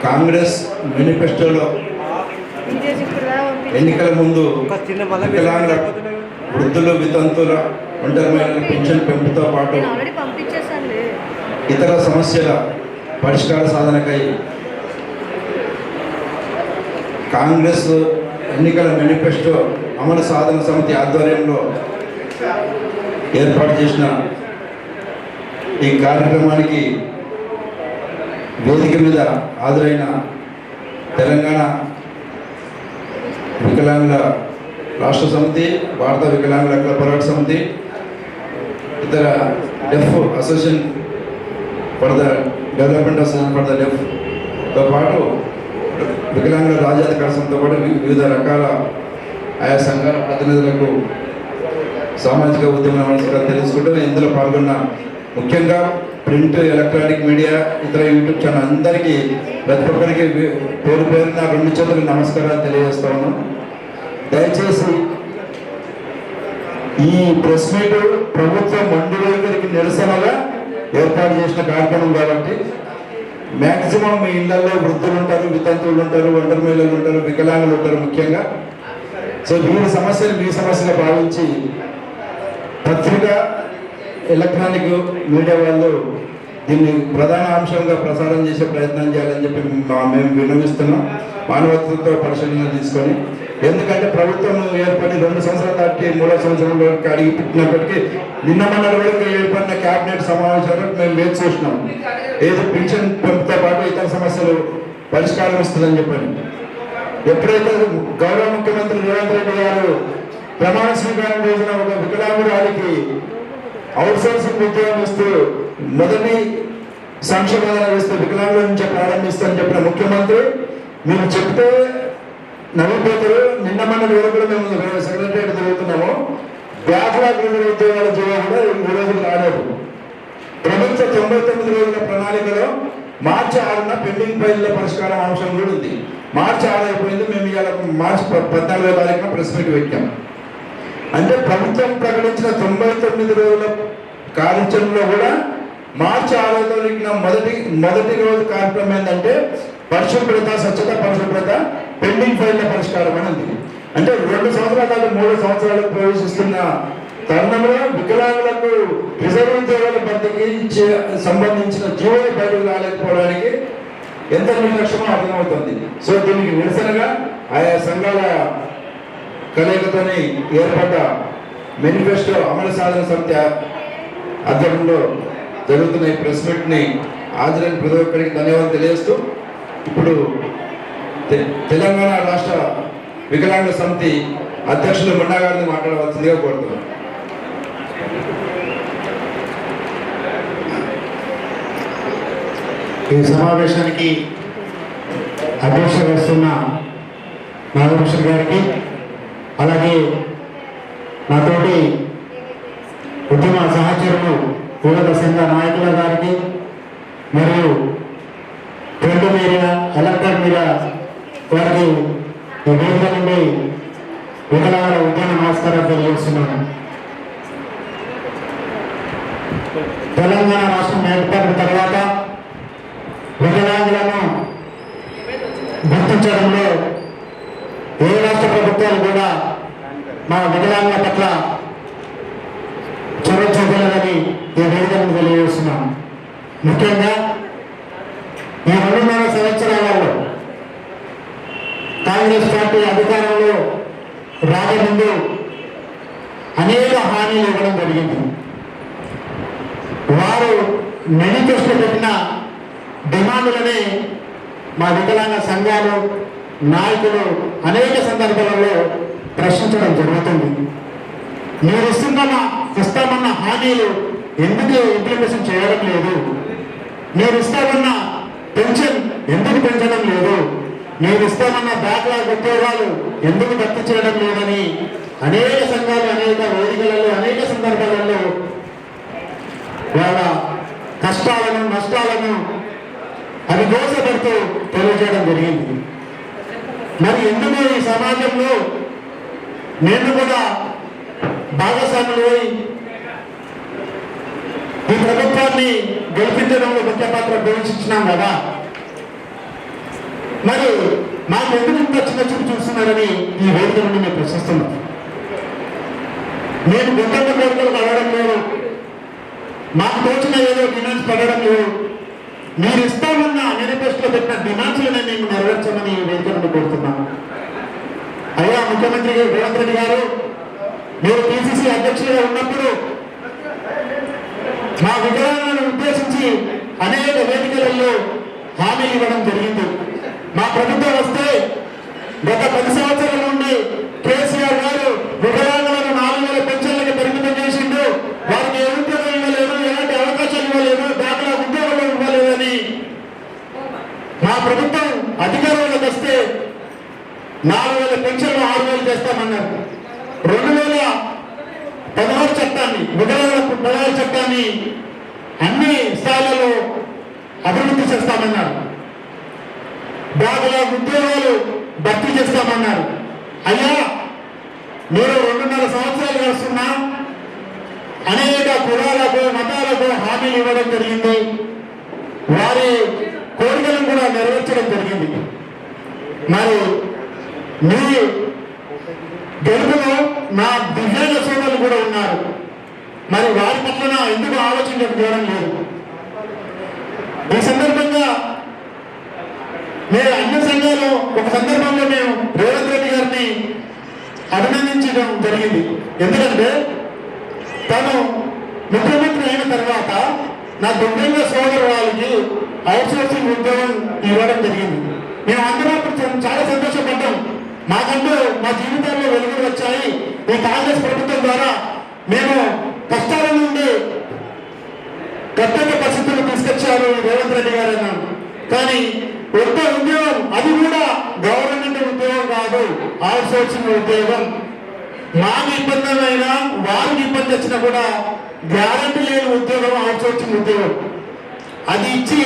కాంగ్రెస్ మేనిఫెస్టోలో ఎన్నికల ముందు వికలాంగుల వృద్ధులు వితంతుల ఒంటరి మహిళల పింఛన్ పెంపుతో పాటు ఇతర సమస్యల పరిష్కార సాధనకై కాంగ్రెస్ ఎన్నికల మేనిఫెస్టో అమలు సాధన సమితి ఆధ్వర్యంలో ఏర్పాటు చేసిన ఈ కార్యక్రమానికి వేదిక మీద హాజరైన తెలంగాణ వికలాంగుల రాష్ట్ర సమితి, భారత వికలాంగుల హక్కుల పోరాట సమితి, ఇతర deaf association for the development association for the డెఫ్తో పాటు వికలాంగుల రాజ్యాధికార సంస్థతో పాటు వివిధ రకాల ఆయా సంఘాల ప్రతినిధులకు సామాజిక ఉద్యమ నమస్కారం తెలుసుకుంటూ ఇందులో పాల్గొన్న ముఖ్యంగా ప్రింట్, ఎలక్ట్రానిక్ మీడియా, ఇతర యూట్యూబ్ ఛానల్ అందరికీ ప్రతి ఒక్కరికి పేరు పేరున 2 చేతులు నమస్కారాలు తెలియజేస్తా ఉన్నాం. దయచేసి ఈ ప్రెస్ మీట్ ప్రభుత్వం మండి వైఖరికి నిరసనగా ఏర్పాటు చేసిన కార్యక్రమం కాబట్టి మ్యాక్సిమం మీ ఇళ్లలో వృద్ధులు ఉంటారు, వితంతువులు ఉంటారు, ఒంటరి మహిళలు ఉంటారు, వికలాంగులు ఉంటారు ముఖ్యంగా. సో వీరి సమస్యలు మీ సమస్యగా భావించి పత్రిక, ఎలక్ట్రానిక్ మీడియా వాళ్ళు దీన్ని ప్రధాన అంశంగా ప్రసారం చేసే ప్రయత్నం చేయాలని చెప్పి మేము విన్నవిస్తున్నాం, మానవత్వంతో పరిశీలన తీసుకొని. ఎందుకంటే ప్రభుత్వం ఏర్పడి 2 సంవత్సరాలు దాటి 3వ సంవత్సరంలో అడిగి పెట్టినప్పటికీ నిన్న వరకు ఏర్పడిన క్యాబినెట్ సమావేశాలకు మేము వేచి చూసినాం. ఏదో పింఛన్ పెంపుతో పాటు ఇతర సమస్యలు పరిష్కారం ఇస్తుందని చెప్పని. ఎప్పుడైతే గౌరవ ముఖ్యమంత్రి రేవంత్ రెడ్డి గారు ప్రమాణ స్వీకారం చేసిన ఒక వికలాంగురాలికి అవుట్సోర్సింగ్ ఉద్యోగం ఇస్తూ మొదటి సంక్షేమాలను వేస్తూ వికలాంగుల నుంచే ప్రారంభిస్తామని చెప్పిన ముఖ్యమంత్రి, మీరు చెప్తే నవ్విపోతారు. నిన్న వరకు మేము సెక్రటరియట్ తిరుగుతున్నాము, బ్యాక్లాగ్ ఉద్యోగాల జీవో కూడా 3 రోజులు రాలేదు. ప్రభుత్వ 99 రోజుల ప్రణాళికలో మార్చి 6న పెండింగ్ ఫైళ్ల పరిష్కారం అంశం కూడా ఉంది. మార్చి 6 అయిపోయింది. మేము ఇవాళ మార్చి 14వ తారీఖున ప్రెస్ మీట్ పెట్టాం. అంటే ప్రభుత్వం ప్రకటించిన 99 రోజుల కార్యాచరణలో కూడా మార్చి 6వ తారీఖున మొదటి రోజు కార్యక్రమం ఏంటంటే పరిశుభ్రత, స్వచ్ఛత, పరిశుభ్రత, పెండింగ్ ఫైళ్ల పరిష్కారం అని ఉంది. అంటే 2 సంవత్సరాల దాకా 3 సంవత్సరాలకు ప్రవేశిస్తున్న తరుణంలో వికలాంగులకు రిజర్వ్ ఉద్యోగాల భర్తీకి సంబంధించిన జీవో బయటకు రాలేకపోవడానికి ఎంత నిర్లక్ష్యమో అర్థమవుతుంది. సో దీనికి నిరసనగా ఆయా సంఘాల కలయికతోని ఏర్పడ్డ మేనిఫెస్టో అమలు సాధన సమితి ఆధ్వర్యంలో జరుగుతున్న ఈ ప్రెస్ మీట్ని హాజరైన ప్రతి ఒక్కరికి ధన్యవాదాలు తెలియజేస్తూ ఇప్పుడు తెలంగాణ రాష్ట్ర వికలాంగుల సమితి అధ్యక్షులు మొండా గారిని మాట్లాడవలసిందిగా కోరుతున్నాను. ఈ సమావేశానికి అధ్యక్ష వహిస్తున్న నాగభూషణ్ గారికి, అలాగే నాతోటి ఉద్యమ సహచరులు వివిధ సంఘ నాయకుల గారికి, మరియు ప్రింట్ మీడియా, ఎలక్ట్రానిక్ మీడియా వారికి ఈ వేదిక నుండి వికలాంగుల ఉద్యమ నమస్కారం తెలియజేస్తున్నాను. తెలంగాణ రాష్ట్రం ఏర్పడిన తర్వాత వికలాంగులను గుర్తించడంలో ఏ రాష్ట్ర ప్రభుత్వాలు కూడా మా వికలాంగుల పట్ల చొరవ చూపలేదని ఈ వేదికను తెలియజేస్తున్నాం. ముఖ్యంగా ఈ 2.5 సంవత్సరాలలో కాంగ్రెస్ పార్టీ అధికారంలో రాకముందు అనేక హామీలు ఇవ్వడం జరిగింది. వారు మేనిఫెస్టో పెట్టిన డిమాండ్లని మా వికలాంగ సంఘాలు, నాయకులు అనేక సందర్భాలలో ప్రశ్నించడం జరుగుతుంది. మీరు ఇస్తామన్న హామీలు ఎందుకు ఇంప్లిమెంటేషన్ చేయడం లేదు? మీరు ఇస్తామన్న పెన్షన్ ఎందుకు పెంచడం లేదు? మీరు ఇస్తామన్న బ్యాక్లాగ్ ఉద్యోగాలు ఎందుకు భర్తీ చేయడం లేదని అనేక సంఘాలు అనేక వేదికలలో అనేక సందర్భాలలో వాళ్ళ కష్టాలను, నష్టాలను అది దోషపడుతూ తెలియజేయడం జరిగింది. మరి ఎందుకు ఈ సమాజంలో నేను కూడా భాగస్వాములు ఈ ప్రభుత్వాన్ని గెలిపించడంలో ముఖ్య పాత్ర పోషించినాం కదా. మరి మాకు ఎందుకు ఇంత చిన్న చూపు చూస్తున్నారని ఈ వేదిక నుండి మేము ప్రశ్నిస్తున్నాం. నేను గొంతమ్మ కోరికలు అడగడం లేదు, మాకు తోచిన ఏదో డిమాండ్స్ పడడం లేదు. మీరు ఇస్తామన్న మేనిఫెస్టోలో పెట్టిన డిమాండ్స్లోనే మేము నెరవేర్చమని ఈ వేదిక నుండి కోరుతున్నాము. అయ్యా ముఖ్యమంత్రి రేవంత్ రెడ్డి గారు, మీరు పిసిసి అధ్యక్షులుగా ఉన్నప్పుడు మా విగ్రహాలను ఉద్దేశించి అనేక వేదికలలో హామీ ఇవ్వడం జరిగింది. మా ప్రభుత్వం వస్తే గత 10 సంవత్సరాల నుండి కేసీఆర్ గారు వికలాంగులను 4,000 పెన్షన్లకు పరిమితం చేసిండు. వారికి ఏ ఉద్యోగం ఇవ్వలేదు, ఎలాంటి అవకాశాలు ఇవ్వలేదు, దాఖలా ఉద్యోగాలు ఇవ్వలేదని మా ప్రభుత్వం అధికారంలోకి వస్తే 4,000 పెన్షన్లు 6,000 చేస్తామన్నారు. 2016 చట్టాన్ని, వికలాంగుల 16 చట్టాన్ని అన్ని స్థాయిలలో అభివృద్ధి చేస్తామన్నారు. దాఖలా ఉద్యోగాలు భర్తీ చేస్తామన్నారు. అయ్యా మీరు 2.5 సంవత్సరాలు వస్తున్నా అనేక కులాలకు మతాలకు హామీలు ఇవ్వడం జరిగింది. వారి కోరికలను కూడా నెరవేర్చడం జరిగింది. మరి మీ గెలుపులో నా దివ్యాంగ సోదరులు కూడా ఉన్నారు. మరి వారి పట్ల ఎందుకు ఆలోచించడం లేదు? ఈ సందర్భంగా మేము అన్ని సంఘాలు ఒక సందర్భంలో మేము రేవంత్ రెడ్డి గారిని అభినందించడం జరిగింది. ఎందుకంటే తను ముఖ్యమంత్రి అయిన తర్వాత నా దివ్యాంగ సోదరులకి అవుట్సోర్సింగ్ ఉద్యోగం ఇవ్వడం జరిగింది. మేము అందరూ చాలా సంతోషపడ్డాం. మాకంటూ మా జీవితాల్లో వెలుగులు వచ్చాయి. ఈ కాంగ్రెస్ ప్రభుత్వం ద్వారా మేము కష్టాల నుండి కర్తవ్య పరిస్థితులు తీసుకొచ్చారు రేవంత్ రెడ్డి గారు అన్నాను. కానీ ఒక్క ఉద్యోగం, అది కూడా గవర్నమెంట్ ఉద్యోగం కాదు, అవుట్ సోర్సింగ్ ఉద్యోగం. మాకు ఇబ్బంది అయినా వారికి ఇబ్బంది వచ్చినా కూడా గ్యారంటీ లేని ఉద్యోగం అవుట్ సోర్సింగ్ ఉద్యోగం. అది ఇచ్చి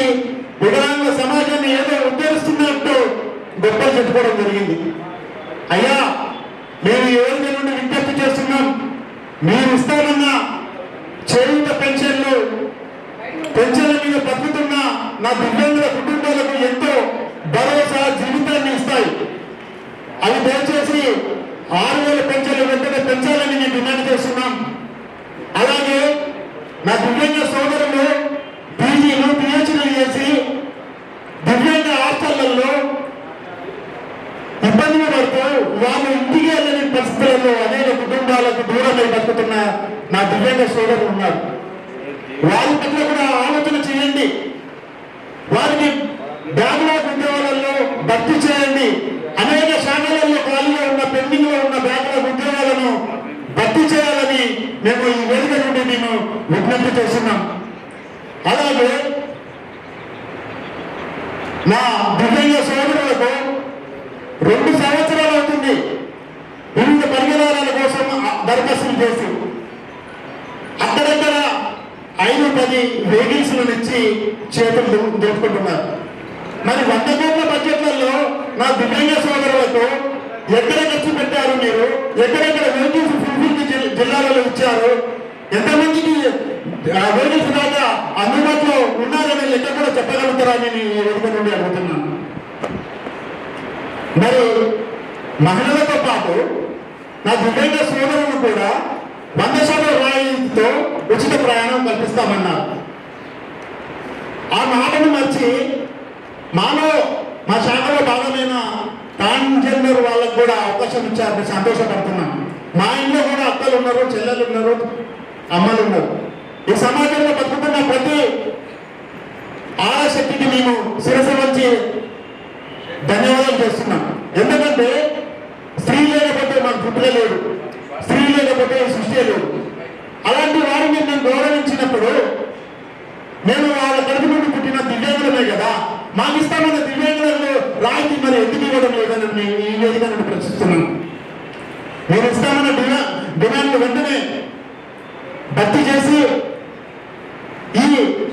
వికలాంగ సమాజాన్ని ఏదో ఉద్ధరిస్తున్నట్టు గొప్పలు చెప్పుకోవడం జరిగింది. అయ్యా మేము ఎవరి నుండి విజ్ఞప్తి చేస్తున్నాం, మీరు ఇస్తామన్న చేయూత పెన్షన్ల మీద బతుకుతున్న నా దివ్యాంగుల కుటుంబాలకు ఎంతో భరోసా, జీవితాన్ని ఇస్తాయి. అవి దయచేసి 6,000 పెన్షన్లు వెంటనే పెంచాలని మేము డిమాండ్ చేస్తున్నాం. అలాగే నా దివ్యాంగ సోదరులు పీజీలు, పిహెచ్డీలు చేసి దివ్యాంగ హాస్టళ్లలో ఇబ్బందులు పడుతూ వాళ్ళు ఇంటికి వెళ్ళని పరిస్థితులలో అనేక కుటుంబాలకు దూరమై బతుకుతున్న నా దివ్యాంగ సోదరులు ఉన్నారు. వారి పట్ల కూడా ఆలోచన చేయండి. వారికి బ్యాక్లాగ్ ఉద్యోగాలలో భర్తీ చేయండి. అనేక శాఖలలో ఖాళీగా ఉన్న, పెండింగ్ లో ఉన్న బ్యాక్లాగ్ ఉద్యోగాలను భర్తీ చేయాలని మేము ఈ వేదిక నుండి మేము విజ్ఞప్తి చేస్తున్నాం. అలాగే నా దివ్యాంగ సోదరులకు 2 సంవత్సరాలు అవుతుంది వివిధ పరికరాల కోసం దరఖాస్తులు చేసి అక్కడక్కడ 5-10 వెహికల్స్లను ఇచ్చి చేతులు దోచుకుంటున్నారు. మరి 100 కోట్ల బడ్జెట్లలో నా దివ్యాంగ సోదరులకు ఎక్కడ ఖర్చు పెట్టారు? మీరు ఎక్కడెక్కడ వెహికల్స్ ఫుల్ఫిల్ జిల్లాలలో ఇచ్చారు? ఎంతమందికి వెహికల్స్ దాకా అందుబాటులో ఉన్నారని లెక్క కూడా చెప్పగలుగుతారా అని ఈ వేదిక నుండి అడుగుతున్నాను. మరి మహిళలతో పాటు నా దివ్యాంగ సోదరులను కూడా 100% రాయితీతో ఉచిత ప్రయాణం కల్పిస్తామన్నారు. ఆ మాటను మర్చి మా శాఖలో భాగమైన ట్రాన్స్జెండర్ వాళ్ళకు కూడా అవకాశం ఇచ్చారని సంతోషపడుతున్నాం. మా ఇంట్లో కూడా అక్కలు ఉన్నారు, చెల్లెలు ఉన్నారు, అమ్మలు ఉన్నారు. ఈ సమాజంలో బతుకుతున్న ప్రతి ఆడశక్తికి మేము శిరస్సు వచ్చి ధన్యవాదాలు చేస్తున్నాం. ఎందుకంటే స్త్రీ లేకపోతే మాకు పుట్టుక లేదు, స్త్రీ లేకపోతే సృష్టి లేదు. అలాంటి వారిని మేము గౌరవించినప్పుడు మేము వాళ్ళ కడుపు నుండి పుట్టిన దివ్యాంగులమే కదా, మాకు ఇస్తామన్న దివ్యాంగులలో రాయితీ మరి ఎందుకు ఇవ్వడం లేదని మేము ఈ వేదిక నుండి ప్రశ్నిస్తున్నాం. మీరు ఇస్తామన్న డిమాండ్లు వెంటనే భర్తీ చేసి ఈ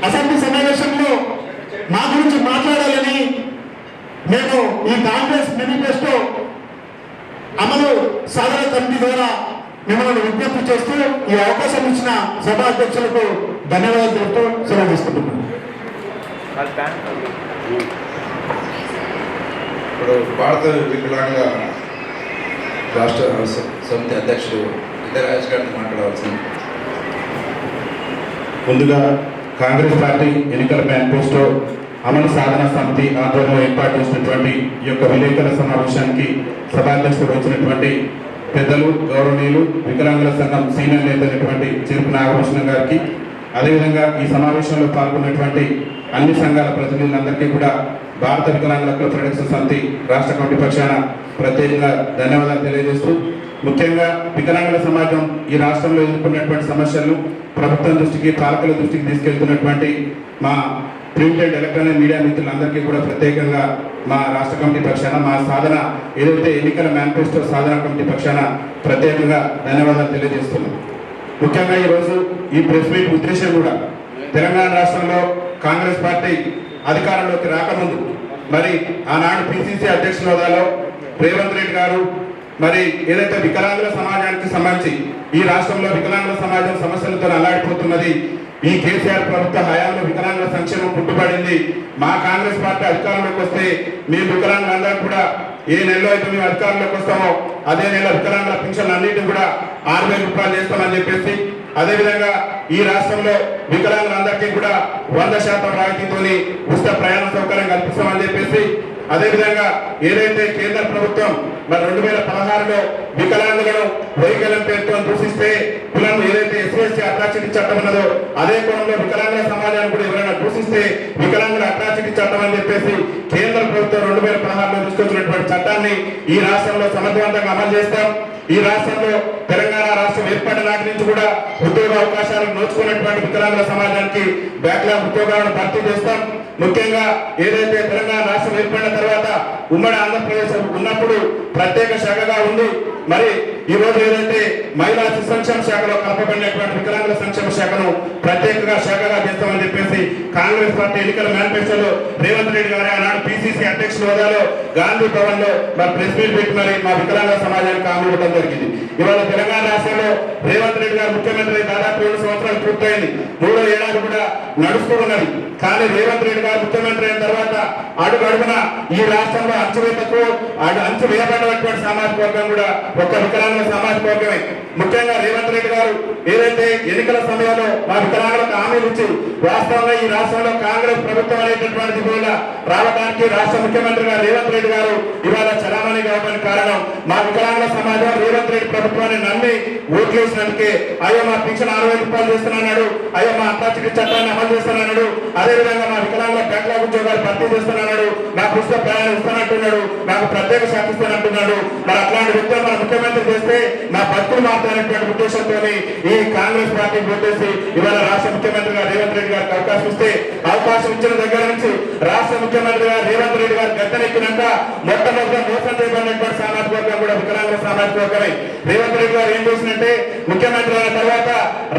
అసెంబ్లీ సమావేశంలో మా గురించి మాట్లాడాలని మేము ఈ కాంగ్రెస్ మేనిఫెస్టో అమలు సాధన కమిటీ ద్వారా మిమ్మల్ని విజ్ఞప్తి చేస్తూ ఈ అవకాశం ఇచ్చిన సభా అధ్యక్షులకు ధన్యవాదాలు తెలుపుతూ సెలవు తీసుకుంటున్నాను. ఇప్పుడు భారత వికలాంగ రాష్ట్ర సమితి అధ్యక్షుడు విద్యారాజ్ గారిని మాట్లాడవలసింది. ముందుగా కాంగ్రెస్ పార్టీ ఎన్నికల మేనిఫెస్టో అమలు సాధన సమితి ఆధ్వర్యంలో ఏర్పాటు చేసినటువంటి ఈ యొక్క విలేకరుల సమావేశానికి సభాధ్యక్షుడు వచ్చినటువంటి పెద్దలు గౌరవనీయులు వికలాంగుల సంఘం సీనియర్ నేత అయినటువంటి చెరుకు నాగభూషణం గారికి, అదేవిధంగా ఈ సమావేశంలో పాల్గొన్నటువంటి అన్ని సంఘాల ప్రతినిధులందరికీ కూడా భారత వికలాంగుల హక్కుల పరిరక్షణ సమితి రాష్ట్ర కమిటీ పక్షాన ప్రత్యేకంగా ధన్యవాదాలు తెలియజేస్తూ, ముఖ్యంగా వికలాంగుల సమాజం ఈ రాష్ట్రంలో ఎదుర్కొన్నటువంటి సమస్యలను ప్రభుత్వం దృష్టికి, పాలకుల దృష్టికి తీసుకెళ్తున్నటువంటి మా ప్రింట్ అండ్ ఎలక్ట్రానిక్ మీడియా మిత్రులందరికీ కూడా ప్రత్యేకంగా మా రాష్ట్ర కమిటీ పక్షాన, మా సాధన ఏదైతే ఎన్నికల మేనిఫెస్టో సాధన కమిటీ పక్షాన ప్రత్యేకంగా ధన్యవాదాలు తెలియజేస్తున్నాం. ముఖ్యంగా ఈరోజు ఈ ప్రెస్ మీట్ ఉద్దేశం కూడా తెలంగాణ రాష్ట్రంలో కాంగ్రెస్ పార్టీ అధికారంలోకి రాకముందు మరి ఆనాడు పిసిసి అధ్యక్షుల హోదాలో రేవంత్ రెడ్డి గారు మరి ఏదైతే వికలాంగుల సమాజానికి సంబంధించి ఈ రాష్ట్రంలో వికలాంగుల సమాజం సమస్యలతో అల్లాడిపోతున్నది, ఈ కేసీఆర్ ప్రభుత్వ హయాంలో వికలాంగుల సంక్షేమం పుట్టుబడింది, మా కాంగ్రెస్ పార్టీ అధికారంలోకి వస్తే మేము వికలాంగులందరూ కూడా ఏ నెలలో అయితే మేము అధికారంలోకి వస్తామో అదే నెల వికలాంగుల పింఛన్లు అన్నింటినీ కూడా 6,000 రూపాయలు చేస్తామని చెప్పేసి, అదేవిధంగా ఈ రాష్ట్రంలో వికలాంగులందరికీ కూడా 100% రాయితీతోని ఉచిత ప్రయాణ సౌకర్యం కల్పిస్తామని చెప్పేసి, అదేవిధంగా ఏదైతే కేంద్ర ప్రభుత్వం మరి 2016లో వికలాంగులను వైకల్యం పేరుతో దూషిస్తే కులం ఏదైతే ఎస్సీ అట్రాసిటీ చట్టం ఉన్నదో అదే కులంలో వికలాంగుల సమాజాన్ని కూడా ఎవరైనా దూషిస్తే వికలాంగుల అట్రాసిటీ చట్టం అని చెప్పేసి కేంద్ర ప్రభుత్వం 2016లో తీసుకొచ్చినటువంటి చట్టాన్ని ఈ రాష్ట్రంలో సమర్థవంతంగా అమలు చేస్తాం. ఈ రాష్ట్రంలో తెలంగాణ రాష్ట్రం ఏర్పడిన నాటి నుంచి కూడా ఉద్యోగ అవకాశాలను నోచుకున్నటువంటి వికలాంగుల సమాజానికి బ్యాక్లాగ్ ఉద్యోగాలను భర్తీ చేస్తాం. ముఖ్యంగా ఏదైతే తెలంగాణ రాష్ట్రం ఏర్పడిన తర్వాత ఉమ్మడి ఆంధ్రప్రదేశ్ ఉన్నప్పుడు ప్రత్యేక శాఖగా ఉంది, మరి ఈ రోజు ఏదైతే మహిళా శిశు సంక్షేమ శాఖలో కలపబడినటువంటి వికలాంగుల సంక్షేమ శాఖను ప్రత్యేకంగా శాఖగా చేస్తామని చెప్పేసి కాంగ్రెస్ పార్టీ ఎన్నికల మేనిఫెస్టోలో రేవంత్ రెడ్డి గారు ఆనాడు పిసిసి అధ్యక్షుల హోదాలో గాంధీ భవన్ లో మరి ప్రెస్ మీట్ పెట్టి మరి మా వికలాంగుల సమాజానికి హామీ ఇవ్వడం జరిగింది. ఇవాళ తెలంగాణ రాష్ట్రంలో రేవంత్ రెడ్డి గారు ముఖ్యమంత్రి దాదాపు 7 సంవత్సరాలు పూర్తయింది, 3వ ఏడాది కూడా నడుస్తూ ఉన్నది. కానీ రేవంత్ రెడ్డి గారు ముఖ్యమంత్రి అయిన తర్వాత అడుగడుగున ఈ రాష్ట్రంలో అంచువేతకు అంచువేయబడినటువంటి సామాజిక వర్గం కూడా ఒక్క వికలాంగుల సామాజిక వర్గమే. ముఖ్యంగా రేవంత్ రెడ్డి గారు ఏదైతే ఎన్నికల సమయంలో మా వికలాంగులకు హామీలు ఇచ్చి వాస్తవంగా ఈ రాష్ట్రంలో కాంగ్రెస్ ప్రభుత్వం అనేటటువంటి కూడా రావడానికి రాష్ట్ర ముఖ్యమంత్రిగా రేవంత్ రెడ్డి గారు ఇవాళ చలామణి కావడానికి కారణం మా వికలాంగుల సమాజం రేవంత్ రెడ్డి ప్రభుత్వాన్ని నమ్మి ఓట్లేసినందుకే అయ్యో మా పింఛన్ 6,000 రూపాయలు చేస్తున్నాడు, అయ్యో మా అట్రాసిటీ చట్టాన్ని అమలు చేస్తున్నాడు, అదేవిధంగా మా వికలాంగుల బ్యాక్లాగ్ ఉద్యోగాలు భర్తీ చేస్తున్నాడు, నాకు ఉచిత ప్రయాణం ఇస్తానంటున్నాడు, నాకు ప్రత్యేక శాఖ ఇస్తానంటున్నాడు. మరి అట్లాంటి వ్యక్తులు మన ముఖ్యమంత్రి చేస్తే నా బతుకులు మారుతానటువంటి ఉద్దేశంతో ఈ కాంగ్రెస్ పార్టీ ఓటేసి ఇవాళ రాష్ట్ర ముఖ్యమంత్రిగా రేవంత్ రెడ్డి గారికి అవకాశం ఇస్తే, అవకాశం ఇచ్చిన దగ్గర నుంచి రాష్ట్ర ముఖ్యమంత్రిగా రేవంత్ రెడ్డి గారు గద్దెనెక్కినాక మొట్టమొదటిగా మోసం చేయబడినటువంటి సామాజిక వర్గం కూడా వికలాంగుల సామాజిక వర్గమే. రేవంత్ రెడ్డి గారు ఏం చేసినంటే ముఖ్యమంత్రి అయిన తర్వాత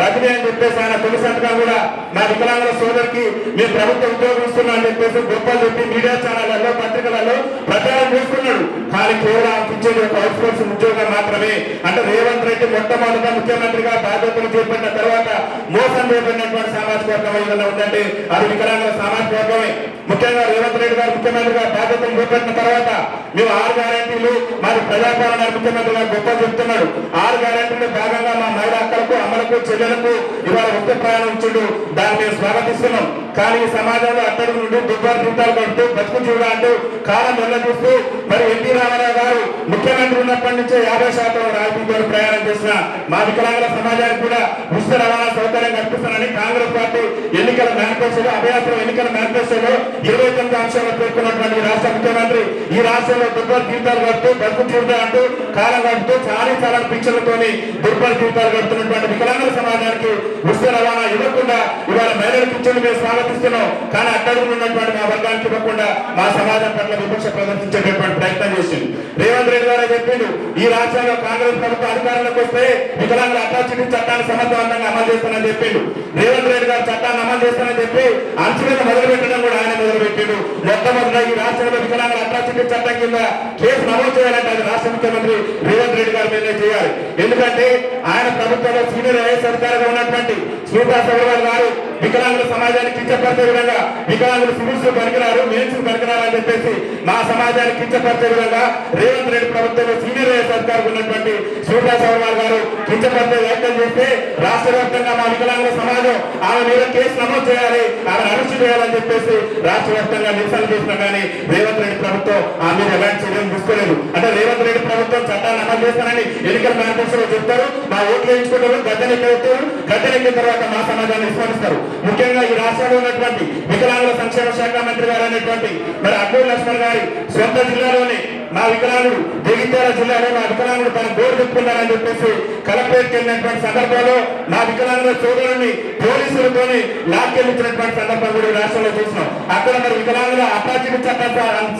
రజనీ అని చెప్పేసి ఆయన తొలి సంతకం కూడా నా వికలాంగుల సోదరికి మేము ప్రభుత్వ ఉద్యోగం ఇస్తున్నా అని చెప్పేసి గొప్పలు చెప్పి మీడియా ఛానళ్లలో పత్రికలలో ప్రచారం చేస్తున్నాడు. కానీ కేవలం ఇచ్చేది ఒక అవుట్సోర్స్ ఉద్యోగం మాత్రమే. అంటే రేవంత్ రెడ్డి మొట్టమొదట ముఖ్యమంత్రిగా బాధ్యతలు చేపట్టిన తర్వాత మోసం చేయబడినటువంటి సామాజిక వర్గం ఏదైనా ఉందంటే అది వికలాంగుల సామాజిక వర్గమే. ముఖ్యంగా రేవంత్ రెడ్డి గారు ముఖ్యమంత్రిగా బాధ్యతలు చేపట్టిన తర్వాత మేము 6 గ్యారెంటీలు మరి ప్రజాపాలన ముఖ్యమంత్రిగా గొప్పలు చెప్తున్నాడు. 6 గ్యారెంటీలు భాగంగా మా మహిళా అక్కలకు, అమ్మలకు, చెల్లెలకు ఇవాళ ఉచిత ప్రయాణం ఇచ్చిండు, దాన్ని మేము స్వాగతిస్తున్నాం. కానీ ఈ సమాజంలో అట్టడి నుండి దుర్భర జీవితాలు కడుతూ బతుకు చూడాలంటూ కాలం వెళ్ళదూస్తూ మరి ఎన్టీ రామారావు గారు ముఖ్యమంత్రి ఉన్నప్పటి నుంచే 50% రాయితీతో ప్రయాణం చేసిన మా వికలాంగుల సమాజానికి కూడా ఉచిత రవాణా సౌకర్యం కల్పిస్తానని కాంగ్రెస్ పార్టీ ఎన్నికల మేనిఫెస్టోలో, అభయాసరం ఎన్నికల మేనిఫెస్టోలో 29 అంశాలు పేర్కొన్నటువంటి రాష్ట్ర ముఖ్యమంత్రి ఈ రాష్ట్రంలో దుర్భర జీవితాలు గడుపుతూ బతుకు చూడాలంటూ కాలం గడుపుతూ చాలా పింఛన్లతోని దుర్భర జీవితాలు గడుపుతున్నటువంటి వికలాంగుల సమాజానికి ఉచిత రవాణా ఇవ్వకుండా ఇవాళ మహిళల పింఛన్లు మేము స్వాగతిస్తున్నాం. కానీ అట్టడుగు ఉన్నటువంటి మా వర్గానికి ఇవ్వకుండా మా సమాజం పట్ల విపక్ష ప్రదర్శించేటటువంటి ప్రయత్నం చేసింది. రేవంత్ రెడ్డి గారు చెప్పిండు ఈ రాష్ట్రంలో కాంగ్రెస్ ప్రభుత్వం అధికారంలోకి వస్తే వికలాంగుల అట్రాసిటీ చట్టాన్ని సమర్థవంతంగా అమలు చేస్తానని చెప్పిండు. రేవంత్ రెడ్డి గారు చట్టాన్ని అమలు చేస్తానని చెప్పి అంచులను మొదలుపెట్టడం కూడా ఆయన మొదలుపెట్టిండు. మొట్టమొదట ఈ రాష్ట్రంలో వికలాంగుల అట్రాసిటీ చట్టం కింద కేసు నమోదు చేయాలంటే అది రాష్ట్ర ముఖ్యమంత్రి రేవంత్ రెడ్డి గారి మీదనే చేయాలి. ఎందుకంటే ఆయన ప్రభుత్వంలో సీనియర్ ఐఏఎస్ అధికారిగా ఉన్నటువంటి శ్రీనివాస్ అగర్వాల్ గారు వికలాంగుల సమాజానికి కించపరిచే విధంగా వికలాంగులు సివిల్స్ పనికిరారు, మెయిన్స్ పనికిరారు అని చెప్పేసి మా సమాజానికి కించపరిచే విధంగా రేవంత్ రెడ్డి ప్రభుత్వంలో సీనియర్ ఐఏఎస్ అధికారిగా ఉన్నటువంటి శ్రీనివాస్ అగర్వాల్ గారు కించపరిచే వ్యాఖ్యలు చేస్తే రాష్ట్ర వ్యాప్తంగా మా వికలాంగుల సమాజం ఆమె మీద కేసు నమోదు చేయాలి, ఆమెను అరెస్టు చేయాలని చెప్పేసి రాష్ట్ర వ్యాప్తంగా నిరసన చేసినా కానీ రేవంత్ రెడ్డి ప్రభుత్వం ఆమె మీద ఎలాంటి చర్యలు తీసుకోలేదు. అంటే రేవంత్ రెడ్డి ప్రభుత్వం చట్టాన్ని అమలు చేస్తానని ఎన్నికల మేనిఫెస్టోలో చెప్తారు, మా ఓట్లు వేయించుకుంటారు, గద్దెనెక్కేస్తారు, గద్దెనెక్కిన తర్వాత మా సమాజాన్ని విస్మరిస్తారు. ముఖ్యంగా ఈ రాష్ట్రంలో ఉన్నటువంటి వికలాంగుల సంక్షేమ శాఖ మంత్రి గారు అనేటువంటి మరి అడ్డూరు లక్ష్మణ్ గారి సొంత జిల్లాలోనే మా వికలాంగుడు జగిత్యాల జిల్లాలో మా వికలాంగుడు తన గోడు చెప్పుకున్నారని చెప్పేసి కలెక్టరేట్కి వెళ్ళినటువంటి సందర్భంలో మా వికలాంగుల సోదరుని పోలీసులతోని లాక్కెళ్ళించినటువంటి సందర్భం కూడా రాష్ట్రంలో చూసినాం. అక్కడ మరి వికలాంగుల అట్రాసిటీ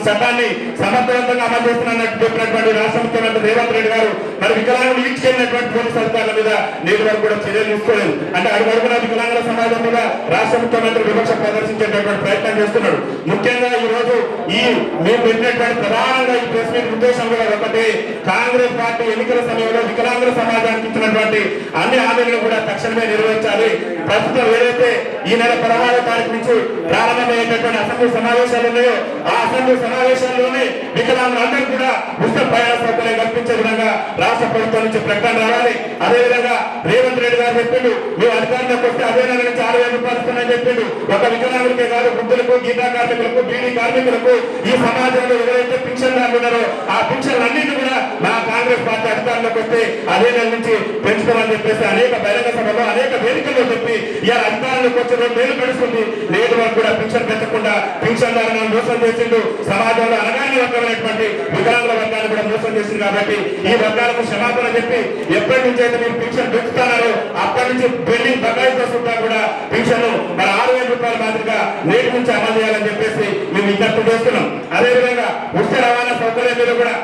చట్టాన్ని సమర్థవంతంగా అమలు చేస్తున్నట్టు చెప్పినటువంటి రాష్ట్ర ముఖ్యమంత్రి రేవంత్ రెడ్డి గారు మరి వికలాంగులు ఈడ్చుకెళ్ళినటువంటి పోలీసు అధికారుల మీద నేటి వరకు కూడా చర్యలు తీసుకోలేదు. అంటే అడుగడుగున వికలాంగుల సమాజం మీద రాష్ట్ర ముఖ్యమంత్రి వివక్ష ప్రదర్శించేటటువంటి ప్రయత్నం చేస్తున్నాడు. ముఖ్యంగా ఈ రోజు మేము పెట్టినటువంటి ప్రధానంగా ఈ ప్రెస్ మీట్ ఉద్దేశం కూడా ఒకటి, కాంగ్రెస్ పార్టీ ఎన్నికల సమయంలో వికలాంగుల సమాజానికి ఇచ్చినటువంటి అన్ని హామీలను కూడా తక్షణమే నెరవేర్చాలి. ప్రస్తుతం ఏదైతే ఈ నెల 16వ తారీఖు నుంచి ప్రారంభమయ్యేటటువంటి అసెంబ్లీ సమావేశాలు ఉన్నాయో ఆ అసెంబ్లీ సమావేశాల్లోనే వికలాంగులందరూ కూడా ఉచిత ప్రయాణ సౌకర్యం కల్పించే విధంగా రాష్ట్ర ప్రభుత్వం నుంచి ప్రకటన రావాలి. అదేవిధంగా రేవంత్ రెడ్డి గారు చెప్పిండు, మేము అధికారంలోకి వస్తే అదే నెల నుంచి 6,000 రూపాయలు ఇస్తున్నాయని చెప్పిండు. ఒక వికలాంగులకే కాదు, వృద్ధులకు, గీతా కార్మికులకు, బీడీ కార్మికులకు, ఈ సమాజంలో ఎవరైతే పింఛన్దారులు ఉన్నారో ఆ పింఛన్లన్నింటినీ కూడా మా కాంగ్రెస్ పార్టీ అధికారంలోకి వస్తే అదే నెల నుంచి పెంచుతామని చెప్పేసి అనేక బహిరంగ సభలో అనేక వేదికల్లో చెప్పి ఇలా అధికారంలోకి వచ్చే 2 నెలలు గడుస్తుంది. నేటి వరకు కూడా పింఛన్ పెంచకుండా పింఛన్దారులను మోసం చేసిండు. సమాజంలో అనగానే వర్గమైనటువంటి వికలాంగుల వర్గాన్ని కూడా మోసం చేసింది. కాబట్టి ఈ వర్గాలకు క్షమాపణ చెప్పి ఎప్పటి నుంచి అయితే మీరు పింఛన్ పెంచుతున్నారో అప్పటి నుంచి బిల్డింగ్ బకాయితో సుట్టా కూడా పింఛన్ మరి 6,000 రూపాయల మాదిరిగా నేటి నుంచి అమలు చేయాలని చెప్పేసి మేము విజ్ఞప్తి చేస్తున్నాం. అదేవిధంగా ఉచిత రవాణా సౌకర్యం మీద కూడా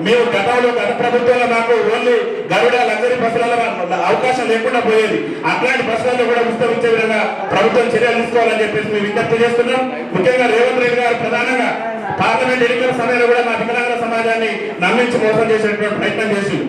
మేము గత ప్రభుత్వంలో మాకు ఓన్లీ గరుడ లగ్జరీ బస్సులలో అవకాశం లేకుండా పోయేది. అట్లాంటి బస్సులలో కూడా విస్తరించే విధంగా ప్రభుత్వం చర్యలు తీసుకోవాలని చెప్పేసి మేము విజ్ఞప్తి చేస్తున్నాం. ముఖ్యంగా రేవంత్ రెడ్డి గారు ప్రధానంగా పార్లమెంట్ ఎన్నికల సమయంలో కూడా మా వికలాంగుల సమాజాన్ని నమ్మించి మోసం చేసేటువంటి ప్రయత్నం చేసింది.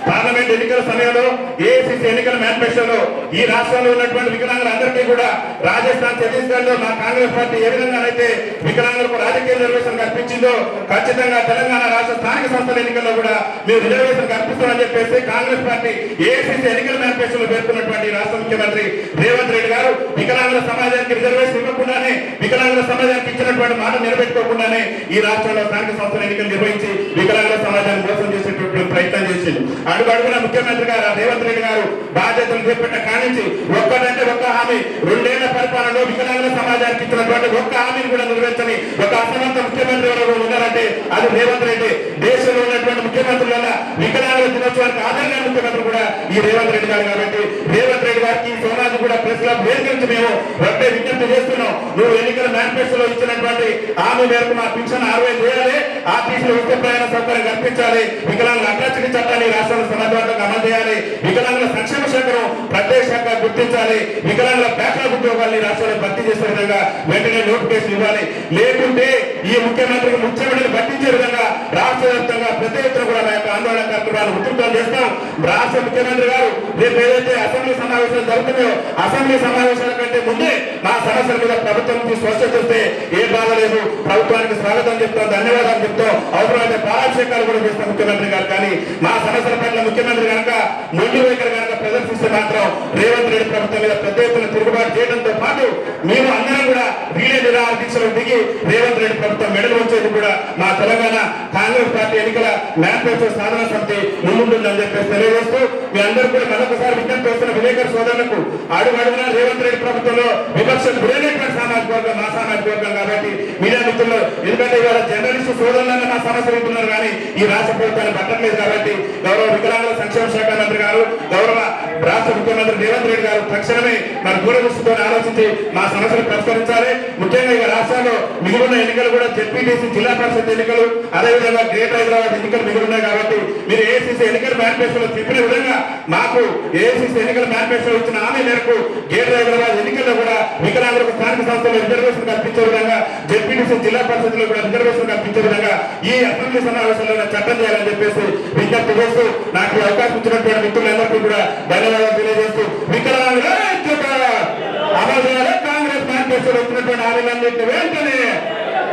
పార్లమెంట్ ఎన్నికల సమయంలో ఏఐసిసి ఎన్నికల మేనిఫెస్టోలో ఈ రాష్ట్రంలో ఉన్నటువంటి వికలాంగులందరికీ కూడా రాజస్థాన్, ఛత్తీస్గఢ్ లో మా కాంగ్రెస్ పార్టీ ఏ విధంగానైతే వికలాంగులకు రాజకీయ రిజర్వేషన్ కల్పించిందో ఖచ్చితంగా తెలంగాణ రాష్ట్ర స్థానిక సంస్థల ఎన్నికల్లో కూడా మేము రిజర్వేషన్ కల్పిస్తామని చెప్పేసి కాంగ్రెస్ పార్టీ ఏఐసిసి ఎన్నికల మేనిఫెస్టోలో పేర్కొన్నటువంటి రాష్ట్ర ముఖ్యమంత్రి రేవంత్ రెడ్డి గారు వికలాంగుల సమాజానికి రిజర్వేషన్ ఇవ్వకుండానే, వికలాంగుల సమాజానికి ఇచ్చినటువంటి మాట నిలబెట్టుకోకుండానే ఈ రాష్ట్రంలో స్థానిక సంస్థల ఎన్నికలు నిర్వహించి వికలాంగుల సమాజాన్ని మోసం చేసేటువంటి ప్రయత్నం చేసింది. అడుగడుగున ముఖ్యమంత్రి గారు రేవంత్ రెడ్డి గారు బాధ్యతలు చేపట్టిన కానించి ఒక్కటంటే ఒక్క హామీ 2 ఏళ్ల పరిపాలనలో వికలాంగుల సమాజానికి ఇచ్చినటువంటి ఒక్క హామీని కూడా నెరవేర్చని ఒక అసమంత ముఖ్యమంత్రి ఎవరు ఉన్నారంటే అది రేవంత్ రెడ్డి. దేశంలో ఉన్నటువంటి ముఖ్యమంత్రుల వికలాంగుల దినోత్సవానికి ఆధారంగా ముఖ్యమంత్రి కూడా ఈ రేవంత్ రెడ్డి గారు. కాబట్టి రేవంత్ రెడ్డి గారికి సోమాజి కూడా ప్రెస్ క్లబ్ వేదిక నుంచి మేము ఒకటే విజ్ఞప్తి చేస్తున్నాం. నువ్వు ఎన్నికల మేనిఫెస్టోలో ఇచ్చినటువంటి హామీ మేరకు మా పింఛన్ 60,000 చేయాలి, ఆ పింఛన్ ఉచిత ప్రయాణ సౌకర్యం కల్పించాలి, వికలాంగుల అట్రాసిటీ చట్టాన్ని రాష్ట్రంలో సమర్థవంతంగా అమలు చేయాలి, వికలాంగుల సంక్షేమ శాఖను ప్రత్యేక శాఖ గుర్తించాలి, వికలాంగుల బ్యాక్లాగ్ ఉద్యోగాల్ని రాష్ట్రంలో భర్తీ చేసే విధంగా వెంటనే నోటిఫికేషన్ ఇవ్వాలి. లేకుంటే ఈ ముఖ్యమంత్రికి ముఖ్యమంత్రిని పట్టించే విధంగా రాష్ట్ర వ్యాప్తంగా పెద్ద ఎత్తున కూడా మా యొక్క ఆందోళన కార్యక్రమాలు ఉధృతం చేస్తాం. రాష్ట్ర ముఖ్యమంత్రి గారు రేపు ఏదైతే అసెంబ్లీ సమావేశాలు జరుగుతున్నాయో అసెంబ్లీ సమావేశాల కంటే ముందే మా సమస్యల మీద ప్రభుత్వం నుంచి స్పష్టత చేస్తే ఏ బాధ లేదు, ప్రభుత్వానికి స్వాగతం చెప్తాం, ధన్యవాదాలు చెప్తాం, అవసరమైతే పాలాభిషేకాలు కూడా చేస్తాం ముఖ్యమంత్రి గారు. కానీ మా సమస్యల పట్ల ముఖ్యమంత్రి కనుక మొండి వైఖరి కనుక ప్రదర్శిస్తే మాత్రం రేవంత్ రెడ్డి ప్రభుత్వం మీద పెద్ద ఎత్తున తిరుగుబాటు చేయడంతో పాటు మేము అందరం కూడా రీలే నిరాహార దీక్షలు దిగి రేవంత్ రెడ్డి ప్రభుత్వం మెడలు వచ్చేది కూడా మా తెలంగాణ కాంగ్రెస్ పార్టీ ఎన్నికల మేనిఫెస్టో సాధన సమితి ముందుంటుందని చెప్పేసి తెలియజేస్తూ మీ అందరూ కూడా మరొకసారి విజ్ఞప్తి చేస్తున్న విలేకరు సోదరులకు అడుగడుగునా రేవంత్ రెడ్డి ప్రభుత్వంలో విపక్షం గురైనటువంటి సామాజిక వర్గం మా సామాజిక వర్గం. కాబట్టి మీడియా మిత్రులు, ఎందుకంటే ఇవాళ జర్నలిస్టు సోదరులన్నా మా సమస్యలు ఉంటున్నారు కానీ ఈ రాష్ట్ర ప్రభుత్వాన్ని పట్టట్లేదు. కాబట్టి గౌరవ వికలాంగుల సంక్షేమ శాఖ మంత్రి గారు, గౌరవ రాష్ట్ర ముఖ్యమంత్రి రేవంత్ రెడ్డి గారు తక్షణమే మన దూరదృష్టితో ఆలోచించి మా సమస్యలు పరిష్కరించాలి. ముఖ్యంగా ఈ రాష్ట్రాల్లో మిగిలిన ఎన్నికలు కూడా జెడ్పీటీసీ, జిల్లా పరిషత్ ఎన్నికలు, అదేవిధంగా గ్రేటర్ హైదరాబాద్ ఎన్నికలు మిగిలిన్నాయి. కాబట్టి మీరు ఏఐసిసి ఎన్నికల మేనిఫెస్టోలో చెప్పిన విధంగా మాకు ఏఐసిసి ఎన్నికల మేనిఫెస్టో ఇచ్చిన హామీ మేరకు గ్రేటర్ హైదరాబాద్ ఎన్నికల్లో కూడా వికలాంగులకు స్థానిక సంస్థలో రిజర్వేషన్ కల్పించే విధంగా, జెడ్పీటీసీ జిల్లా పరిషత్లో కూడా రిజర్వేషన్ కల్పించే విధంగా ఈ అసెంబ్లీ సమావేశంలో చట్టం చేయాలని చెప్పేసి విజ్ఞప్తి చేస్తూ నాకు ఈ అవకాశం ఇచ్చినటువంటి మిత్రులందరికీ కూడా ధన్యవాదాలు తెలియజేస్తూ వికలాంగుల ఐక్యత అమలు చేయాలి. కాంగ్రెస్ మేనిఫెస్టోలో ఇచ్చినటువంటి హామీలన్నింటినీ వెంటనే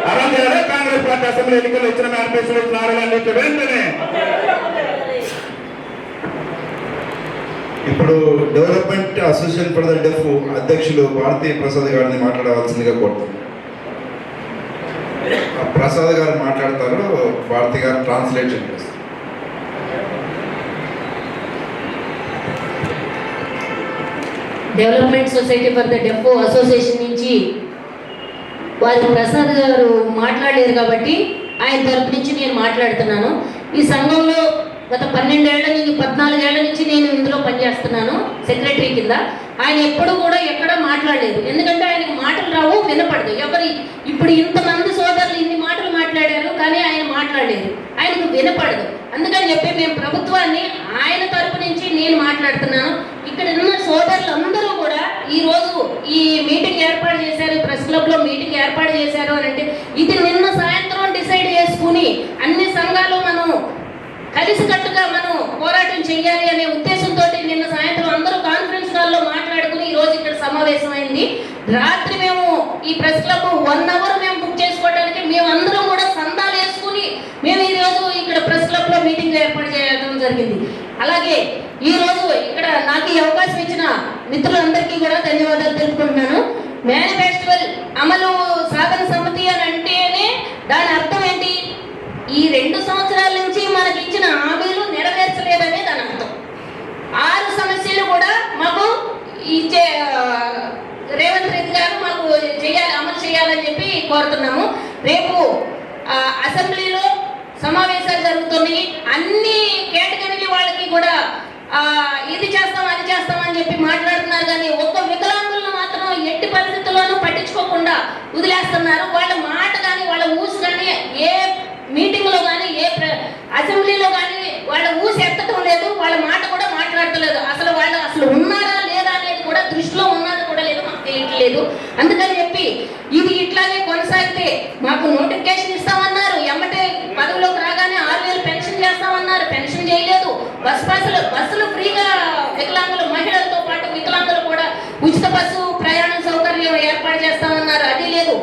అమలు చేయాలి. కాంగ్రెస్ పార్టీ అసెంబ్లీ ఎన్నికల్లో ఇచ్చిన మేనిఫెస్టోలో ఇచ్చిన హామీలన్నింటినీ వెంటనే. ఇప్పుడు డెవలప్మెంట్ అసోసియేషన్ ఫర్ ద డెఫ్ అధ్యక్షులు భారతీ ప్రసాద్ గారిని మాట్లాడవలసిందిగా కోరుతున్నాను. ప్రసాద్ గారు మాట్లాడతారు, భారతి గారు ట్రాన్స్లేషన్ చేస్తారు. Development society for the deaf association నుంచి వారి ప్రసాద్ గారు మాట్లాడలేరు కాబట్టి ఆయన తరపు నుంచి నేను మాట్లాడుతున్నాను. ఈ సంఘంలో గత 12 ఏళ్ల నుంచి 14 ఏళ్ల నుంచి నేను ఇందులో పనిచేస్తున్నాను సెక్రటరీ కింద. ఆయన ఎప్పుడు కూడా ఎక్కడ మాట్లాడలేదు, ఎందుకంటే ఆయనకు మాటలు రావు, వినపడదు. ఇప్పుడు ఇంతమంది సోదరులు ఇన్ని మాటలు మాట్లాడారు కానీ ఆయన మాట్లాడలేదు, ఆయనకు వినపడదు. అందుకని చెప్పి మేము ప్రభుత్వాన్ని ఆయన తరపు నుంచి నేను మాట్లాడుతున్నాను. ఇక్కడ ఉన్న సోదరులు అందరూ కూడా ఈరోజు ఈ మీటింగ్ ఏర్పాటు చేశారు, ప్రెస్ క్లబ్లో మీటింగ్ ఏర్పాటు చేశారు అని అంటే ఇది నిన్న సాయంత్రం డిసైడ్ చేసుకుని అన్ని సంఘాలు మనం కలిసికట్టుగా మనం పోరాటం చేయాలి అనే ఉద్దేశంతో నిన్న సాయంత్రం అందరూ కాన్ఫరెన్స్ హాల్లో మాట్లాడుకుని ఈ రోజు ఇక్కడ సమావేశమైంది. రాత్రి మేము ఈ ప్రెస్ క్లబ్ 1 అవర్ మేము బుక్ చేసుకోవడానికి మేము అందరం కూడా సందాలు వేసుకుని మేము ఈ రోజు ఇక్కడ ప్రెస్ క్లబ్ లో మీటింగ్ ఏర్పాటు చేయడం జరిగింది. అలాగే ఈ రోజు ఇక్కడ నాకు ఈ అవకాశం ఇచ్చిన మిత్రులందరికీ కూడా ధన్యవాదాలు తెలుపుకుంటున్నాను. మేనిఫెస్టో అమలు సాధన సమితి అని అంటేనే దాని అర్థం ఏంటి? ఈ 2 సంవత్సరాల నుంచి మనకి ఇచ్చిన హామీలు నెరవేర్చలేదనే దాని అర్థం. 6 సమస్యలు కూడా మాకు ఇచ్చే రేవంత్ రెడ్డి గారు మాకు అమలు చేయాలని చెప్పి కోరుతున్నాము. రేపు అసెంబ్లీలో సమావేశాలు జరుగుతున్నాయి. అన్ని కేటగిరీల వాళ్ళకి కూడా ఇది చేస్తాం అది చేస్తామని చెప్పి మాట్లాడుతున్నారు కానీ ఒక్క వికలాంగులను మాత్రం ఎట్టి పరిస్థితుల్లోనూ పట్టించుకోకుండా వదిలేస్తున్నారు. వాళ్ళ మాట కానీ వాళ్ళ ఊసు కానీ ఏ మీటింగ్లో కానీ ఏ అసెంబ్లీలో కానీ వాళ్ళ ఊసి ఎత్తడం లేదు, వాళ్ళ మాట కూడా మాట్లాడతలేదు. వాళ్ళు అసలు ఉన్నారా లేదా అనేది కూడా దృష్టిలో ఉన్నది కూడా లేదు, మాకు తెలియట్లేదు. అందుకని చెప్పి ఇది ఇట్లాగే కొనసాగితే మాకు నోటిఫికేషన్ ఇస్తామన్నారు, ఎమ్మటే పదవిలోకి రాగానే 6,000 పెన్షన్ చేస్తామన్నారు, పెన్షన్ చేయలేదు. బస్సులు ఫ్రీగా వికలాంగులు మహిళలతో పాటు వికలాంగులు కూడా ఉచిత బస్సు ప్రయాణ సౌకర్యం ఏర్పాటు చేస్తామన్నారు, అది లేదు.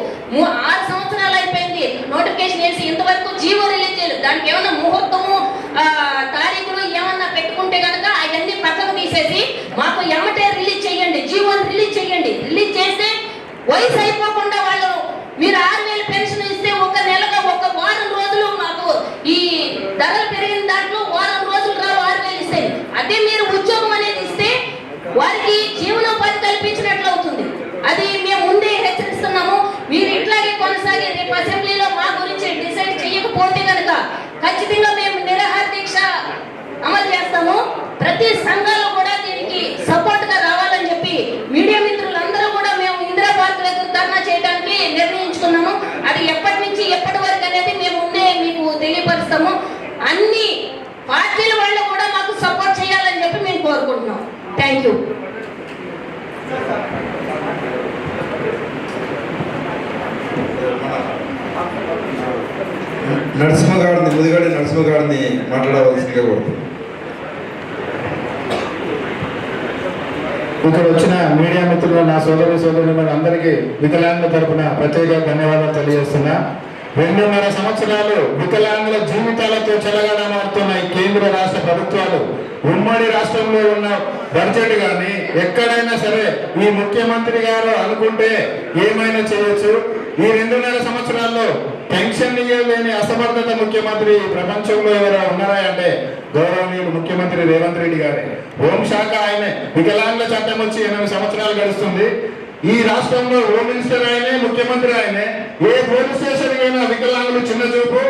6 సంవత్సరాలు అయిపోయింది, నోటిఫికేషన్ వేసి ఇంతవరకు జీవో రిలీజ్ చేయలేదు. దానికి ఏమన్నా ముహూర్తము తారీఖులు ఏమన్నా పెట్టుకుంటే కనుక అవన్నీ పక్కకు తీసేసి మాకు ఎమ్మటే రిలీజ్ చేయండి, జీవోని రిలీజ్ చేయండి. రిలీజ్ చేస్తే వయసు అయిపోకుండా వాళ్ళు మీరు 6,000 పెన్షన్ ఇస్తే ఒక నెలగా ఒక వారం రోజులు మాకు ఈ ధరలు పెరిగిన దాంట్లో వారం రోజులు రావు 6,000 ఇస్తే. అదే మీరు ఉద్యోగం అనేది ఇస్తే వారికి జీవనోపాధి కల్పించినట్లు అవుతుంది. అది మేము ముందే హెచ్చరిస్తున్నాము. మీరు ఇట్లాగే కొనసాగి రేపు అసెంబ్లీలో మా గురించి డిసైడ్ చేయకపోతే కనుక ఖచ్చితంగా మేము నిరాహార దీక్ష అమలు చేస్తాము. ప్రతి సంఘాలు కూడా దీనికి సపోర్ట్ గా రావాలని చెప్పి మీడియా మిత్రులందరూ కూడా మేము ఇందిరా పార్క్ దగ్గర ధర్నా చేయడానికి నిర్ణయించుకున్నాము. అది ఎప్పటి నుంచి ఎప్పటి వరకు అనేది మేము ముందే మీకు తెలియపరుస్తాము. అన్ని పార్టీల వాళ్ళు కూడా మాకు సపోర్ట్ చేయాలని చెప్పి మేము కోరుకుంటున్నాం. Thank you. ముదిగాడి నరసింహ గారిని మాట్లాడవలసిందిగా కోరుతున్నాను. ఇక్కడ వచ్చిన మీడియా మిత్రులు, నా సోదరులు అందరికీ వికలాంగుల తరపున ప్రత్యేక ధన్యవాదాలు తెలియజేస్తున్నా. 2.5 సంవత్సరాలు వికలాంగుల జీవితాలతో చెలగాటమాడుతున్న ఈ కేంద్ర రాష్ట్ర ప్రభుత్వాలు ఉమ్మడి రాష్ట్రంలో ఉన్న బడ్జెట్ కానీ ఎక్కడైనా సరే ఈ ముఖ్యమంత్రి గారు అనుకుంటే ఏమైనా చేయొచ్చు. ఈ 2.5 సంవత్సరాల్లో పెన్షన్ ఇవ్వలేని అసమర్థత ముఖ్యమంత్రి ప్రపంచంలో ఎవరో ఉన్నారా అంటే గౌరవనీయులు ముఖ్యమంత్రి రేవంత్ రెడ్డి గారే. హోంశాఖ ఆయనే. వికలాంగుల చట్టం వచ్చి 8 సంవత్సరాలు గడుస్తుంది. ఈ రాష్ట్రంలో హోమ్ మినిస్టర్ ఆయనే, ముఖ్యమంత్రి ఆయనే. ఏ పోలీస్ స్టేషన్ అయినా వికలాంగులు చిన్న చూపు.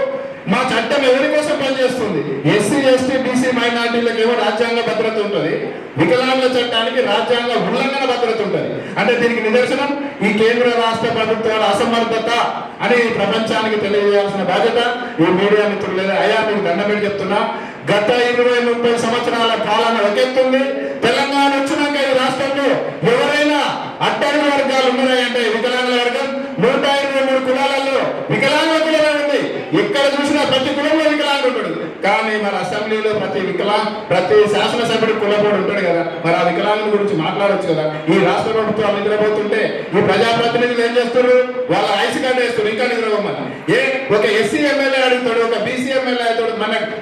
మా చట్టం ఎవరి కోసం పనిచేస్తుంది? ఎస్సీ, ఎస్టీ, బీసీ, మైనార్టీలకు ఏమో రాజ్యాంగ భద్రత ఉంటుంది, వికలాంగుల చట్టానికి రాజ్యాంగ ఉల్లంఘన భద్రత ఉంటుంది. అంటే దీనికి నిదర్శనం ఈ కేంద్ర రాష్ట్ర ప్రభుత్వాల అసమర్థత అని ప్రపంచానికి తెలియజేయాల్సిన బాధ్యత ఈ మీడియా మిత్రులు. అయ్యా మీకు దండం పెట్టి చెప్తున్నా, గత 20-30 సంవత్సరాల పాలన ఒకెత్తుంది. తెలంగాణ వచ్చినాక ఈ రాష్ట్రంలో ఎవరైనా అట్టడుగు వర్గాలు ఉన్నాయంటే వికలాంగుల ఎక్కడ చూసినా ప్రతి కులంలో వికలాంగుడు ఉంటాడు. కానీ మన అసెంబ్లీలో ప్రతి శాసనసభ్యుడు కులపోడు ఉంటాడు కదా. మరి ఆ వికలాంగుల గురించి మాట్లాడొచ్చు కదా. ఈ రాష్ట్ర ప్రభుత్వాలు నిద్రపోతుంటే ఈ ప్రజాప్రతినిధులు ఏం చేస్తారు? వాళ్ళ ఐస్ కార్డు వేస్తారు ఇంకా నిద్రపోమని. ఒక ఎస్సీ ఎమ్మెల్యే అడుగుతాడు, ఒక బీసీ ఎమ్మెల్యే అడుగుతాడు.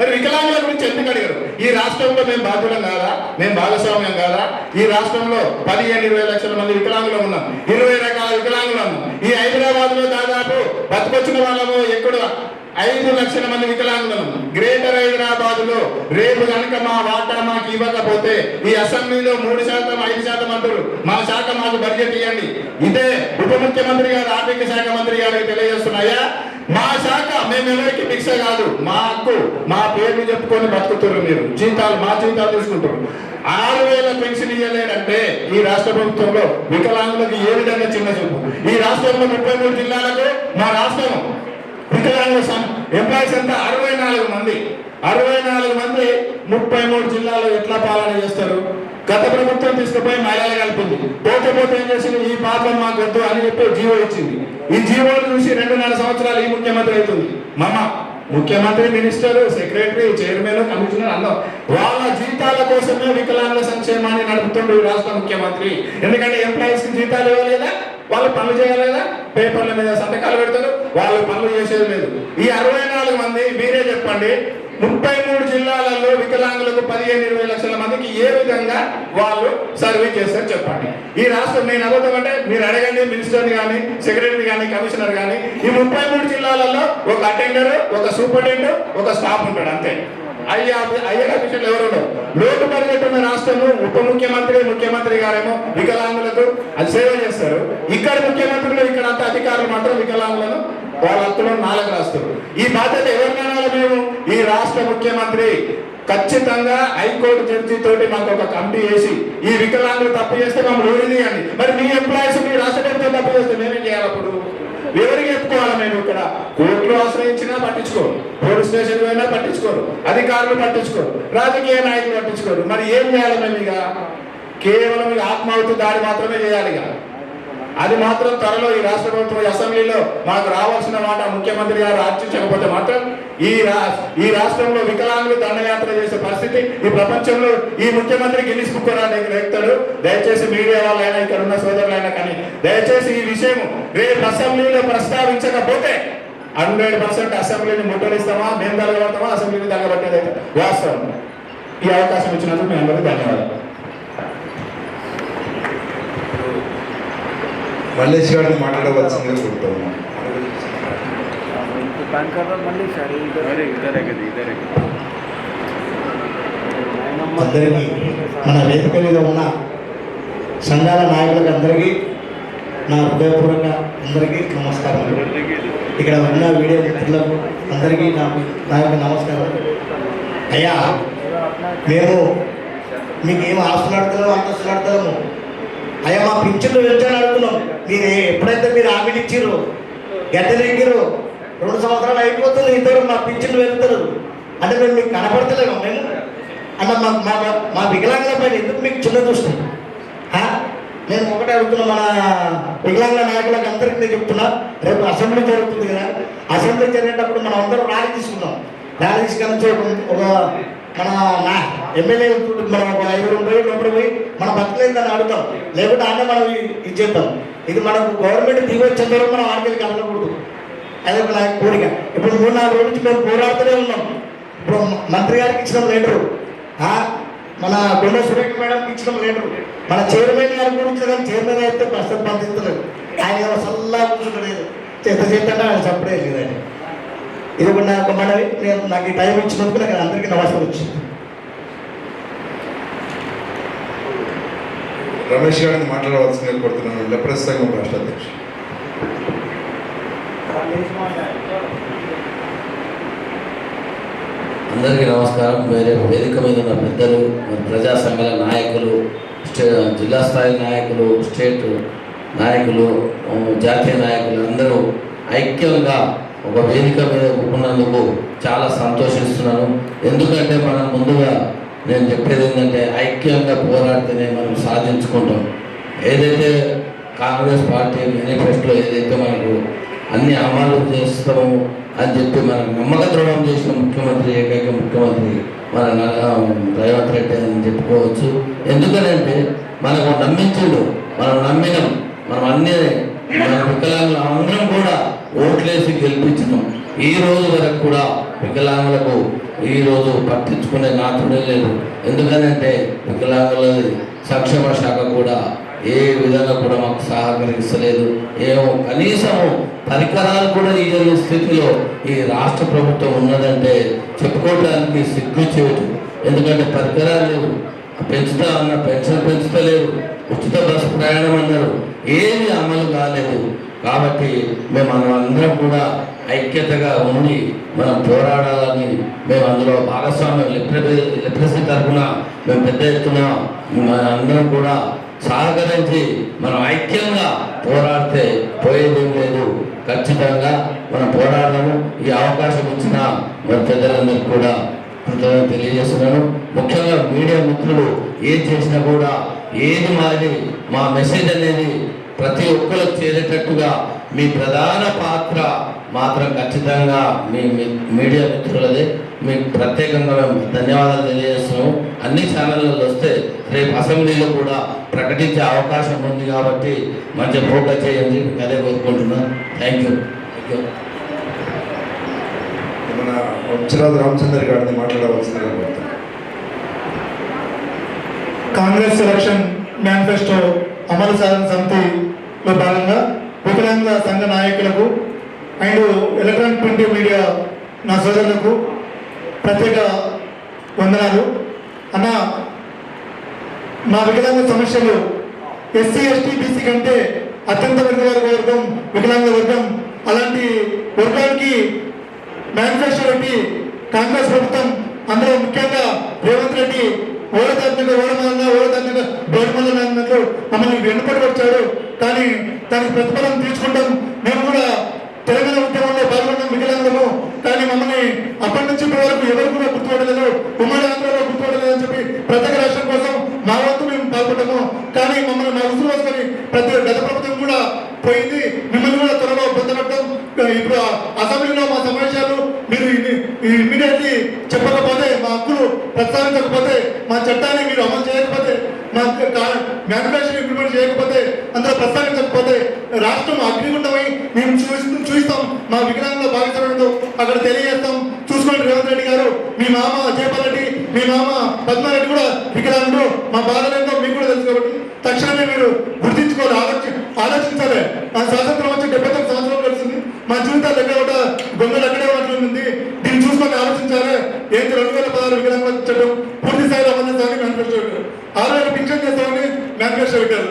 మరి వికలాంగుల గురించి ఎందుకు అడిగారు? ఈ రాష్ట్రంలో మేము బాధ్యులం కాదా? మేము భాగస్వామ్యం కాదా? ఈ రాష్ట్రంలో 15-20 లక్షల మంది వికలాంగులు ఉన్నాం, 20 రకాల వికలాంగులు ఉన్నాం. ఈ హైదరాబాద్ లో దాదాపు బతుకొచ్చిన వాళ్ళము ఎక్కడ 5 లక్షల మంది వికలాంగులను. గ్రేటర్ హైదరాబాద్ లో రేపు కనుక మా వాటా మాకు ఇవ్వకపోతే ఈ అసెంబ్లీలో 3%, 5% అంటారు. మా శాఖ మాకు బడ్జెట్ ఇవ్వండి. ఇదే ఉప ముఖ్యమంత్రి గారు, ఆర్థిక శాఖ మంత్రి గారికి తెలియజేస్తున్నాయా? మా శాఖ మేమెవరికి భిక్ష కాదు, మా హక్కు, మా పేర్లు చెప్పుకొని బతుకుతారు. మీరు జీతాలు మా జీతాలు తీసుకుంటారు. 6,000 పెన్షన్ ఇవ్వలేదంటే ఈ రాష్ట్ర ప్రభుత్వంలో వికలాంగులకు ఏ విధంగా చిన్న చూపు? ఈ రాష్ట్రంలో 33 జిల్లాలకు మా రాష్ట్రం వికలాంగుల ఎంప్లాయీస్ అంతా 64 మంది. 64 మంది 33 జిల్లాలో ఎట్లా పాలన చేస్తారు? గత ప్రభుత్వం తీసుకుపోయి మహిళలు కలిపింది. పోతే ఏం చేసింది? ఈ పాపం మాకు వద్దు అని చెప్పి జీవో ఇచ్చింది. ఈ జీవోలు చూసి 2.5 సంవత్సరాలు ఈ ముఖ్యమంత్రి అవుతుంది. ముఖ్యమంత్రి, మినిస్టర్, సెక్రటరీ, చైర్మన్, కమిషనర్ అందరూ వాళ్ళ జీతాల కోసమే వికలాంగుల సంక్షేమాన్ని నడుపుతుండ్రు ఈ రాష్ట్ర ముఖ్యమంత్రి. ఎందుకంటే ఎంప్లాయీస్ కి జీతాలు ఇవ్వలేదా? వాళ్ళు పనులు చేయలేదా? పేపర్ల మీద సంతకాలు పెడతారు, వాళ్ళు పనులు చేసేది లేదు. ఈ 64 మంది మీరే చెప్పండి, 33 జిల్లాలలో వికలాంగులకు 15-20 లక్షల మందికి ఏ విధంగా వాళ్ళు సర్వీస్ చేస్తారు చెప్పండి. ఈ రాష్ట్రం నేను అబద్ధమంటే మీరు అడగండి మినిస్టర్ని కానీ, సెక్రటరీ కానీ, కమిషనర్ కానీ. ఈ 33 జిల్లాలలో ఒక అటెండర్, ఒక సూపరింటెండెంట్, ఒక స్టాఫ్ ఉంటాడు అంతే. అయ్యే ఆఫీసర్లు ఎవరు ఉండవు. లోటు బడ్జెట్ ఉన్న రాష్ట్రంలో ఉప ముఖ్యమంత్రి గారేమో వికలాంగులకు అది సేవ చేస్తారు. ఇక్కడ ముఖ్యమంత్రులు, ఇక్కడ అంతా అధికారులు మాత్రం వికలాంగులను వాళ్ళ హక్కులను 4 రాస్తారు. ఈ బాధ్యత ఎవరినైనా మేము ఈ రాష్ట్ర ముఖ్యమంత్రి ఖచ్చితంగా హైకోర్టు జడ్జి తోటి మాకు ఒక కమిటీ వేసి ఈ వికలాంగులు తప్పు చేస్తే మమ్మల్ని ఊరిదీయండి. మరి మీ ఎంప్లాయీస్ మీ రాష్ట్ర ప్రభుత్వం తప్పు చేస్తే మేమేం చేయాలి? అప్పుడు ఎవరికి చెప్పుకోవాలి? మేము ఇక్కడ కోర్టులు ఆశ్రయించినా పట్టించుకోరు, పోలీస్ స్టేషన్ పోయినా పట్టించుకోరు, అధికారులు పట్టించుకోరు, రాజకీయ నాయకులు పట్టించుకోరు. మరి ఏం చేయాలి మేము? ఇక కేవలం ఇక ఆత్మాహుతి దాడి మాత్రమే చేయాలి. ఇక అది మాత్రం త్వరలో ఈ రాష్ట్ర ప్రభుత్వం అసెంబ్లీలో మాకు రావాల్సిన మాట ముఖ్యమంత్రి గారు ఆర్చించకపోతే మాత్రం ఈ రాష్ట్రంలో వికలాంగులు దండయాత్ర చేసే పరిస్థితి ఈ ప్రపంచంలో ఈ ముఖ్యమంత్రి గిన్నిస్ బుక్ ఎక్కుతాడు. దయచేసి మీడియా వాళ్ళైనా, ఇక్కడ ఉన్న సోదరులైనా కానీ దయచేసి ఈ విషయం రేపు అసెంబ్లీలో ప్రస్తావించకపోతే 100% అసెంబ్లీని ముట్టడిస్తామా, మేము తగలబడతామా, అసెంబ్లీని తగలబట్టేది అయితే వాస్తవం. ఈ అవకాశం ఇచ్చినందుకు మీ అందరికీ ధన్యవాదాలు. మల్లేష్ గారిని మాట్లాడవలసిందిగా కోరుతున్నాను. అందరికీ, మన వేదిక మీద ఉన్న సంఘాల నాయకులకు అందరికీ నా హృదయపూర్వక అందరికీ నమస్కారం. ఇక్కడ ఉన్న వీడియో మిత్రులకు అందరికీ నా యొక్క నమస్కారం. అయ్యా, మేము మీకు ఏం ఆస్తులు అడుగుతున్నాము, అంతస్తులు అడుగుతాము. అయ్యా, మా పింఛన్లు పెంచాలని అడుగుతున్నాం. మీరు ఎప్పుడైతే మీరు హామీలు ఇచ్చారు, గద్దె దగ్గర 2 సంవత్సరాలు అయిపోతుంది, ఇద్దరు మా పింఛన్లు వెళ్తారు అంటే మేము మీకు కనపడతలేము. మేము అంటే మా వికలాంగుల పైన ఎందుకు మీకు చిన్న చూస్తాం? నేను ఒకటే అడుగుతున్నా, మన వికలాంగుల నాయకులకు అందరికీ నేను చెప్తున్నా, రేపు అసెంబ్లీ జరుగుతుంది కదా, అసెంబ్లీ జరిగేటప్పుడు మనం అందరం ర్యాలీ తీసుకున్నాం. ర్యాలీ తీసుకొని ఒక మన ఎమ్మెల్యే మనం ఒక 5 రోజులు లోపల పోయి మన భక్తులేదని అడుగుతాం, లేకుంటే ఆయన మనం ఇది చేద్దాం. ఇది మనకు గవర్నమెంట్ దిగి వచ్చేంత వరకు మనం ఆర్కెళ్ళి కలగకూడదు. అదే ఒక కోరిక. ఇప్పుడు 3-4 రోజుల నుంచి మేము పోరాడుతూనే ఉన్నాం. ఇప్పుడు మంత్రి గారికి ఇచ్చిన లెటరు, మన గుండె సురేఖ మేడంకి ఇచ్చిన లెటరు, మన చైర్మన్ గారి గురించి కానీ చైర్మన్ అయితే ప్రస్తుతం పంపిస్తలేదు. ఆయన సల్లా కూర్చుంటలేదు, చేతంటే ఆయన చెప్పడే లేదండి. ఇది కూడా నాకు మనవి. నాకు ఈ టైం ఇచ్చినందుకు నాకు అందరికీ నమస్కారం వచ్చింది. రమేష్ గారిని మాట్లాడవలసిందిగా కోరుతున్నాను. లెప్రస్ సంఘం రాష్ట్ర అధ్యక్షుడు. అందరికీ నమస్కారం. వేదిక మీద ఉన్న పెద్దలు, ప్రజా సంఘాల నాయకులు, జిల్లా స్థాయి నాయకులు, స్టేట్ నాయకులు, జాతీయ నాయకులు అందరూ ఐక్యంగా ఒక వేదిక మీద ఉన్నందుకు చాలా సంతోషిస్తున్నాను. ఎందుకంటే మనం ముందుగా నేను చెప్పేది ఏంటంటే ఐక్యంగా పోరాడితేనే మనం సాధించుకుంటాం. ఏదైతే కాంగ్రెస్ పార్టీ మేనిఫెస్టోలో ఏదైతే మనకు అన్ని అమలు చేస్తాము అని చెప్పి మనకు నమ్మక దృఢం చేసిన ముఖ్యమంత్రి, ఏకైక ముఖ్యమంత్రి మన రేవంత్ రెడ్డి అని చెప్పుకోవచ్చు. ఎందుకనంటే మనకు నమ్మించుడు, మనం నమ్మినాం, మనం అన్ని మన వికలాంగులు అందరం కూడా ఓట్లేసి గెలిపించినాం. ఈ రోజు వరకు కూడా వికలాంగులకు ఈ రోజు పట్టించుకునే నాతుడే లేదు. ఎందుకనంటే వికలాంగుల సంక్షేమ శాఖ కూడా ఏ విధంగా కూడా మాకు సహకరిస్తలేదు. ఏమో కనీసము పరికరాలు కూడా ఇయ్యని స్థితిలో ఈ రాష్ట్ర ప్రభుత్వం ఉన్నదంటే చెప్పుకోవడానికి సిగ్గు చేయదు. ఎందుకంటే పరికరాలు లేవు, పెంచుతా అన్న పెన్షన్ పెంచుతలేరు, ఉచిత బస్సు ప్రయాణం అన్నారు, ఏది అమలు కాలేదు. కాబట్టి మనం అందరం కూడా ఐక్యతగా ఉండి మనం పోరాడాలని మేము అందులో భాగస్వామ్యం లిటరసీ తరఫున మేము పెద్ద ఎత్తున అందరం కూడా సహకరించి మనం ఐక్యంగా పోరాడితే పోయేదేం లేదు. ఖచ్చితంగా మనం పోరాడము. ఈ అవకాశం ఇచ్చిన మన పెద్దలందరికీ కూడా కృతజ్ఞతలు తెలియజేస్తున్నాను. ముఖ్యంగా మీడియా మిత్రులు ఏం చేసినా కూడా ఏది మాది మా మెసేజ్ అనేది ప్రతి ఒక్కరికి చేరేటట్టుగా మీ ప్రధాన పాత్ర మాత్రం ఖచ్చితంగా మీ మీడియా మిత్రులదే. మీకు ప్రత్యేకంగా మేము ధన్యవాదాలు తెలియజేస్తున్నాము. అన్ని ఛానళ్ళలో వస్తే రేపు అసెంబ్లీలో కూడా ప్రకటించే అవకాశం ఉంది కాబట్టి మంచి ఫోకస్ చేయండి, అదే కోరుకుంటున్నాను. Thank you. మన వంశరాజు రామచంద్ర గారిని మాట్లాడవలసిందిగా కోరుతున్నాను. కాంగ్రెస్ ఎలక్షన్ మేనిఫెస్టో అమలు సాధన సమితిలో భాగంగా వికలాంగ సంఘ నాయకులకు అండ్ ఎలక్ట్రానిక్ ప్రింట్ మీడియా నా సోదరులకు ప్రత్యేక వందనాలు. అన్న, మా వికలాంగ సమస్యలు ఎస్సీ ఎస్టీ బీసీ కంటే అత్యంత వెనుకబడిన వర్గం వికలాంగ వర్గం. అలాంటి వర్గానికి మేనిఫెస్టో పెట్టి కాంగ్రెస్ ప్రభుత్వం, అందులో ముఖ్యంగా రేవంత్ రెడ్డి ఓడతాత్మక బోడమల్ల అన్నట్లు మమ్మల్ని వెనుకబడి వచ్చాడు. కానీ దానికి ప్రతిఫలం తీసుకుంటాం. మేము కూడా తెలంగాణ ఉద్యమంలో పాల్గొన్నాం వికలాంగులము. కానీ మమ్మల్ని అప్పటి నుంచి ఇప్పటి వరకు ఎవరు కూడా గుర్తుపడలేదు, ఉమ్మడి ఆంధ్రలో గుర్తుపడలేదు అని చెప్పి ప్రత్యేక రాష్ట్రం కోసం మా వంతు మేము పాల్గొంటాము. కానీ మమ్మల్ని మా ఉసురు వేసుకొని గత ప్రభుత్వం కూడా పోయింది. మిమ్మల్ని కూడా త్వరలో పొందబడతాం. ఇప్పుడు అసెంబ్లీలో మా సమావేశాలు మీరు ఇమ్మీడియట్లీ చెప్పకపోతే, మా హక్కులు ప్రస్తావించకపోతే, మా చట్టాన్ని మీరు అమలు చేయకపోతే, మా మేనిఫెస్టో ఇంప్లిమెంట్ చేయకపోతే, అందులో ప్రస్తావించకపోతే రాష్ట్రం అగ్నిగుండమై మేము చూస్తాం. మా వికలాంగుల భాగస్వామ్యంతో అక్కడ తెలియజేస్తాం. చూసుకోండి రేవంత్ రెడ్డి గారు, మీ మామ జయపాల్ రెడ్డి, మీ మామ పద్మారెడ్డి కూడా వికలాంగుడు. మా బాధలేందో మీకు కూడా తెలుసు కాబట్టి తక్షణమే మీరు గుర్తించుకోవాలి, ఆలోచించాలి. మా స్వాతంత్రం వచ్చి 79 సంవత్సరాలు కలిసింది. మా జీవితాలు ఎక్కడ కూడా గొంగలు ఎక్కడే ఉంటుంది. దీన్ని చూసుకొని ఆలోచించాలి. ఏంటి 2016 వికలాంగుల చట్టం పూర్తి స్థాయిలో అమలు మేనిఫెస్టో పెట్టారు. 6,000 పింఛన్ చేస్తామని మేనిఫెస్టో పెట్టారు.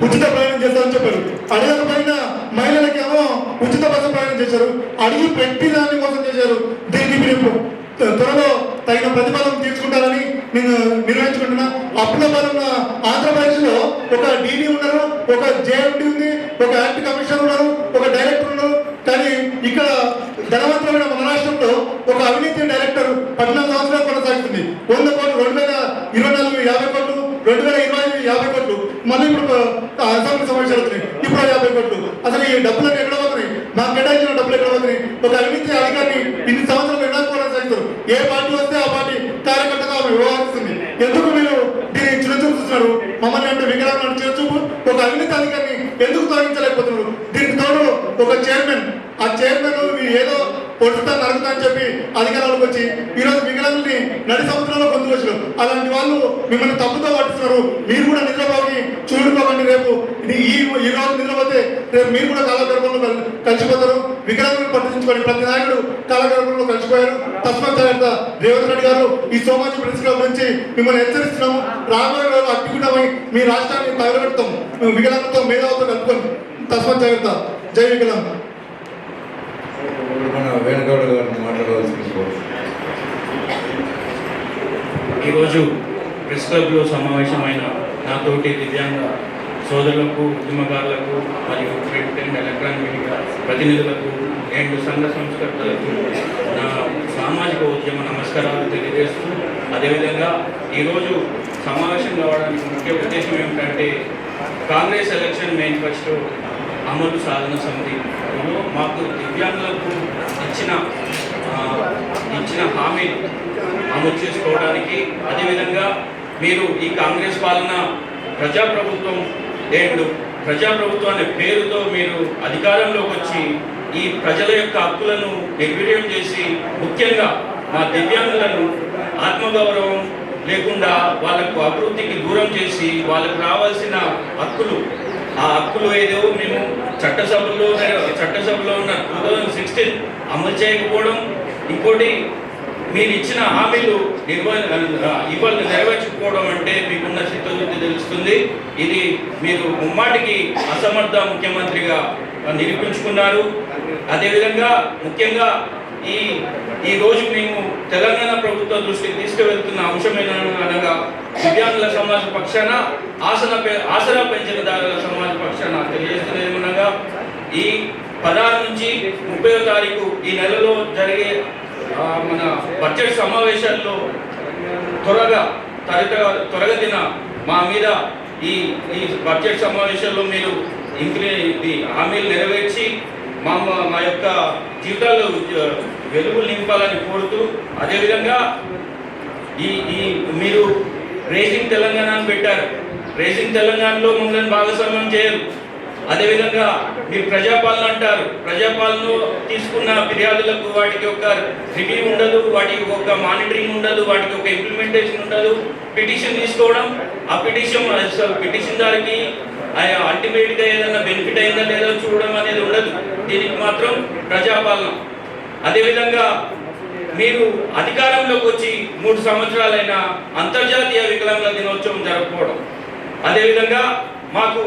ఉచిత ప్రయాణం చేస్తామని చెప్పారు. అడగకపోయినా మహిళలకేమో ఉచిత బస్సు ప్రయాణం చేశారు. అడిగి పెట్టి దాన్ని మోసం చేశారు. దీనికి మీరు త్వరలో తగిన ప్రతిఫలం తీసుకుంటారని నేను నిర్వహించుకుంటున్నా. అప్పుల పాలన ఆంధ్రప్రదేశ్లో ఒక డీడీ ఉన్నారు, ఒక జేఎండి ఉంది, ఒక యాక్ట్ కమిషనర్ ఉన్నారు, ఒక డైరెక్టర్ ఉన్నారు. కానీ ఇక్కడ ధనవంతమైన మన రాష్ట్రంలో ఒక అవినీతి డైరెక్టర్ 14 సంవత్సరాలు కొనసాగుతుంది. 100 కోట్లు, 2024 50 కోట్లు, 2025 50 కోట్లు, మళ్ళీ ఇప్పుడు అసెంబ్లీ సమావేశాలు అవుతున్నాయి. ఇప్పుడు 50 కోట్లు. అసలు ఈ డబ్బులను ఎక్కడ పోతున్నాయి? మాకు కేటాయించిన డబ్బులు ఎక్కడ పోతున్నాయి? ఒక అవినీతి అధికారిని ఇన్ని సంవత్సరాలు ఎలా కొనసాగుతారు? ఏ పార్టీ వస్తే ఆ పార్టీ కార్యకర్తగా వ్యవహరిస్తుంది. ఎందుకు మీరు దీన్ని చిన్నచూపు చూస్తున్నారు? మమ్మల్ని అంటే వికలాంగులను చిన్నచూపు. ఒక అవినీతి అధికారిని ఎందుకు తొలగించలేకపోతున్నారు? దీనికి తోడు ఒక చైర్మన్, ఆ చైర్మన్ ఏదో పొడుతా నరుగుతా అని చెప్పి అధికారంలోకి వచ్చి ఈరోజు వికలాంగుల్ని నడి సంవత్సరంలో పొందుకొచ్చారు. అలాంటి వాళ్ళు మిమ్మల్ని తప్పుతో పట్టిస్తున్నారు. మీరు కూడా నిద్రపోయి చూడుకోకండి. రేపు ఈ రోజు నిద్రపోతే రేపు మీరు కూడా కాలగర్భంలో కలిసిపోతారు. వికలాంగులను పట్టించుకొని ప్రతి నాయకుడు కాలగర్భంలో కలిసిపోయారు. తస్మాత్ జాగ్రత్త. రేవంత్ రెడ్డి గారు, ఈ సోమాజీ ప్రెస్ క్లబ్ నుంచి మిమ్మల్ని హెచ్చరిస్తున్నాము. రాబోయే రోజులు అడ్డుకుంటామై మీ రాష్ట్రాన్ని తగలబెడతాం. మేము వికలాంగులతో మేధావులతో కలుపుకొని తస్మాత్ జాగ్రత్త. జై వికలాంగ. మన వేణుగౌడ గారిని మాట్లాడవలసింది. ఈరోజు ప్రెస్ క్లబ్లో సమావేశమైన నాతోటి దివ్యాంగ సోదరులకు, ఉద్యమకారులకు మరియు ప్రింట్ అండ్ ఎలక్ట్రానిక్ మీడియా ప్రతినిధులకు, అండ్ సంఘ సంస్కర్తలకు నా సామాజిక ఉద్యమ నమస్కారాలు తెలియజేస్తూ, అదేవిధంగా ఈరోజు సమావేశం కావడానికి ముఖ్య ఉద్దేశం ఏమిటంటే కాంగ్రెస్ ఎలక్షన్ మేనిఫెస్టో అమలు సాధన సమితిలో మాకు దివ్యాంగులకు ఇచ్చిన హామీలు అమలు చేసుకోవడానికి, అదేవిధంగా మీరు ఈ కాంగ్రెస్ పాలన ప్రజాప్రభుత్వం అనే పేరుతో మీరు అధికారంలోకి వచ్చి ఈ ప్రజల యొక్క హక్కులను నిర్వీర్యం చేసి, ముఖ్యంగా మా దివ్యాంగులను ఆత్మగౌరవం లేకుండా వాళ్ళకు అభివృద్ధికి దూరం చేసి వాళ్ళకు రావాల్సిన హక్కులు, ఆ హక్కులు ఏదో మేము చట్టసభలో ఉన్న 2016 అమలు చేయకపోవడం, ఇంకోటి మీరు ఇచ్చిన హామీలు ఇవాళ నెరవేర్చకపోవడం అంటే మీకున్న చిత్తశుద్ధి తెలుస్తుంది. ఇది మీరు ముమ్మాటికి అసమర్థ ముఖ్యమంత్రిగా నిరూపించుకున్నారు. అదేవిధంగా ముఖ్యంగా ఈ రోజు మేము తెలంగాణ ప్రభుత్వం దృష్టికి తీసుకువెళ్తున్న అంశమైన అనగా దివ్యాంగుల సమాజ పక్షాన, ఆసరా పెన్షన్దారుల సమాజ పక్షాన తెలియజేస్తున్నది ఏమనగా, ఈ 16 నుంచి 30వ తారీఖు ఈ నెలలో జరిగే మన బడ్జెట్ సమావేశాల్లో త్వరగతిన మా మీద ఈ బడ్జెట్ సమావేశాల్లో మీరు హామీలు నెరవేర్చి మా యొక్క జీవితాల్లో వెలుగులు నింపాలని కోరుతూ, అదేవిధంగా మీరు రేసింగ్ తెలంగాణ అని పెట్టారు. రేసింగ్ తెలంగాణలో మమ్మల్ని భాగస్వామ్యం చేయరు. అదేవిధంగా మీరు ప్రజాపాలన అంటారు. ప్రజాపాలనలో తీసుకున్న ఫిర్యాదులకు వాటికి ఒక రివ్యూ ఉండదు, వాటికి ఒక మానిటరింగ్ ఉండదు, వాటికి ఒక ఇంప్లిమెంటేషన్ ఉండదు. పిటిషన్ తీసుకోవడం, ఆ పిటిషన్ దానికి అల్టిమేట్గా ఏదైనా బెనిఫిట్ అయిందా లేదా చూడడం అనేది ఉండదు. దీనికి మాత్రం ప్రజాపాలన. అదేవిధంగా మీరు అధికారంలోకి వచ్చి 3 సంవత్సరాలైన అంతర్జాతీయ వికలాంగుల దినోత్సవం జరుపుకోవడం, అదేవిధంగా మాకు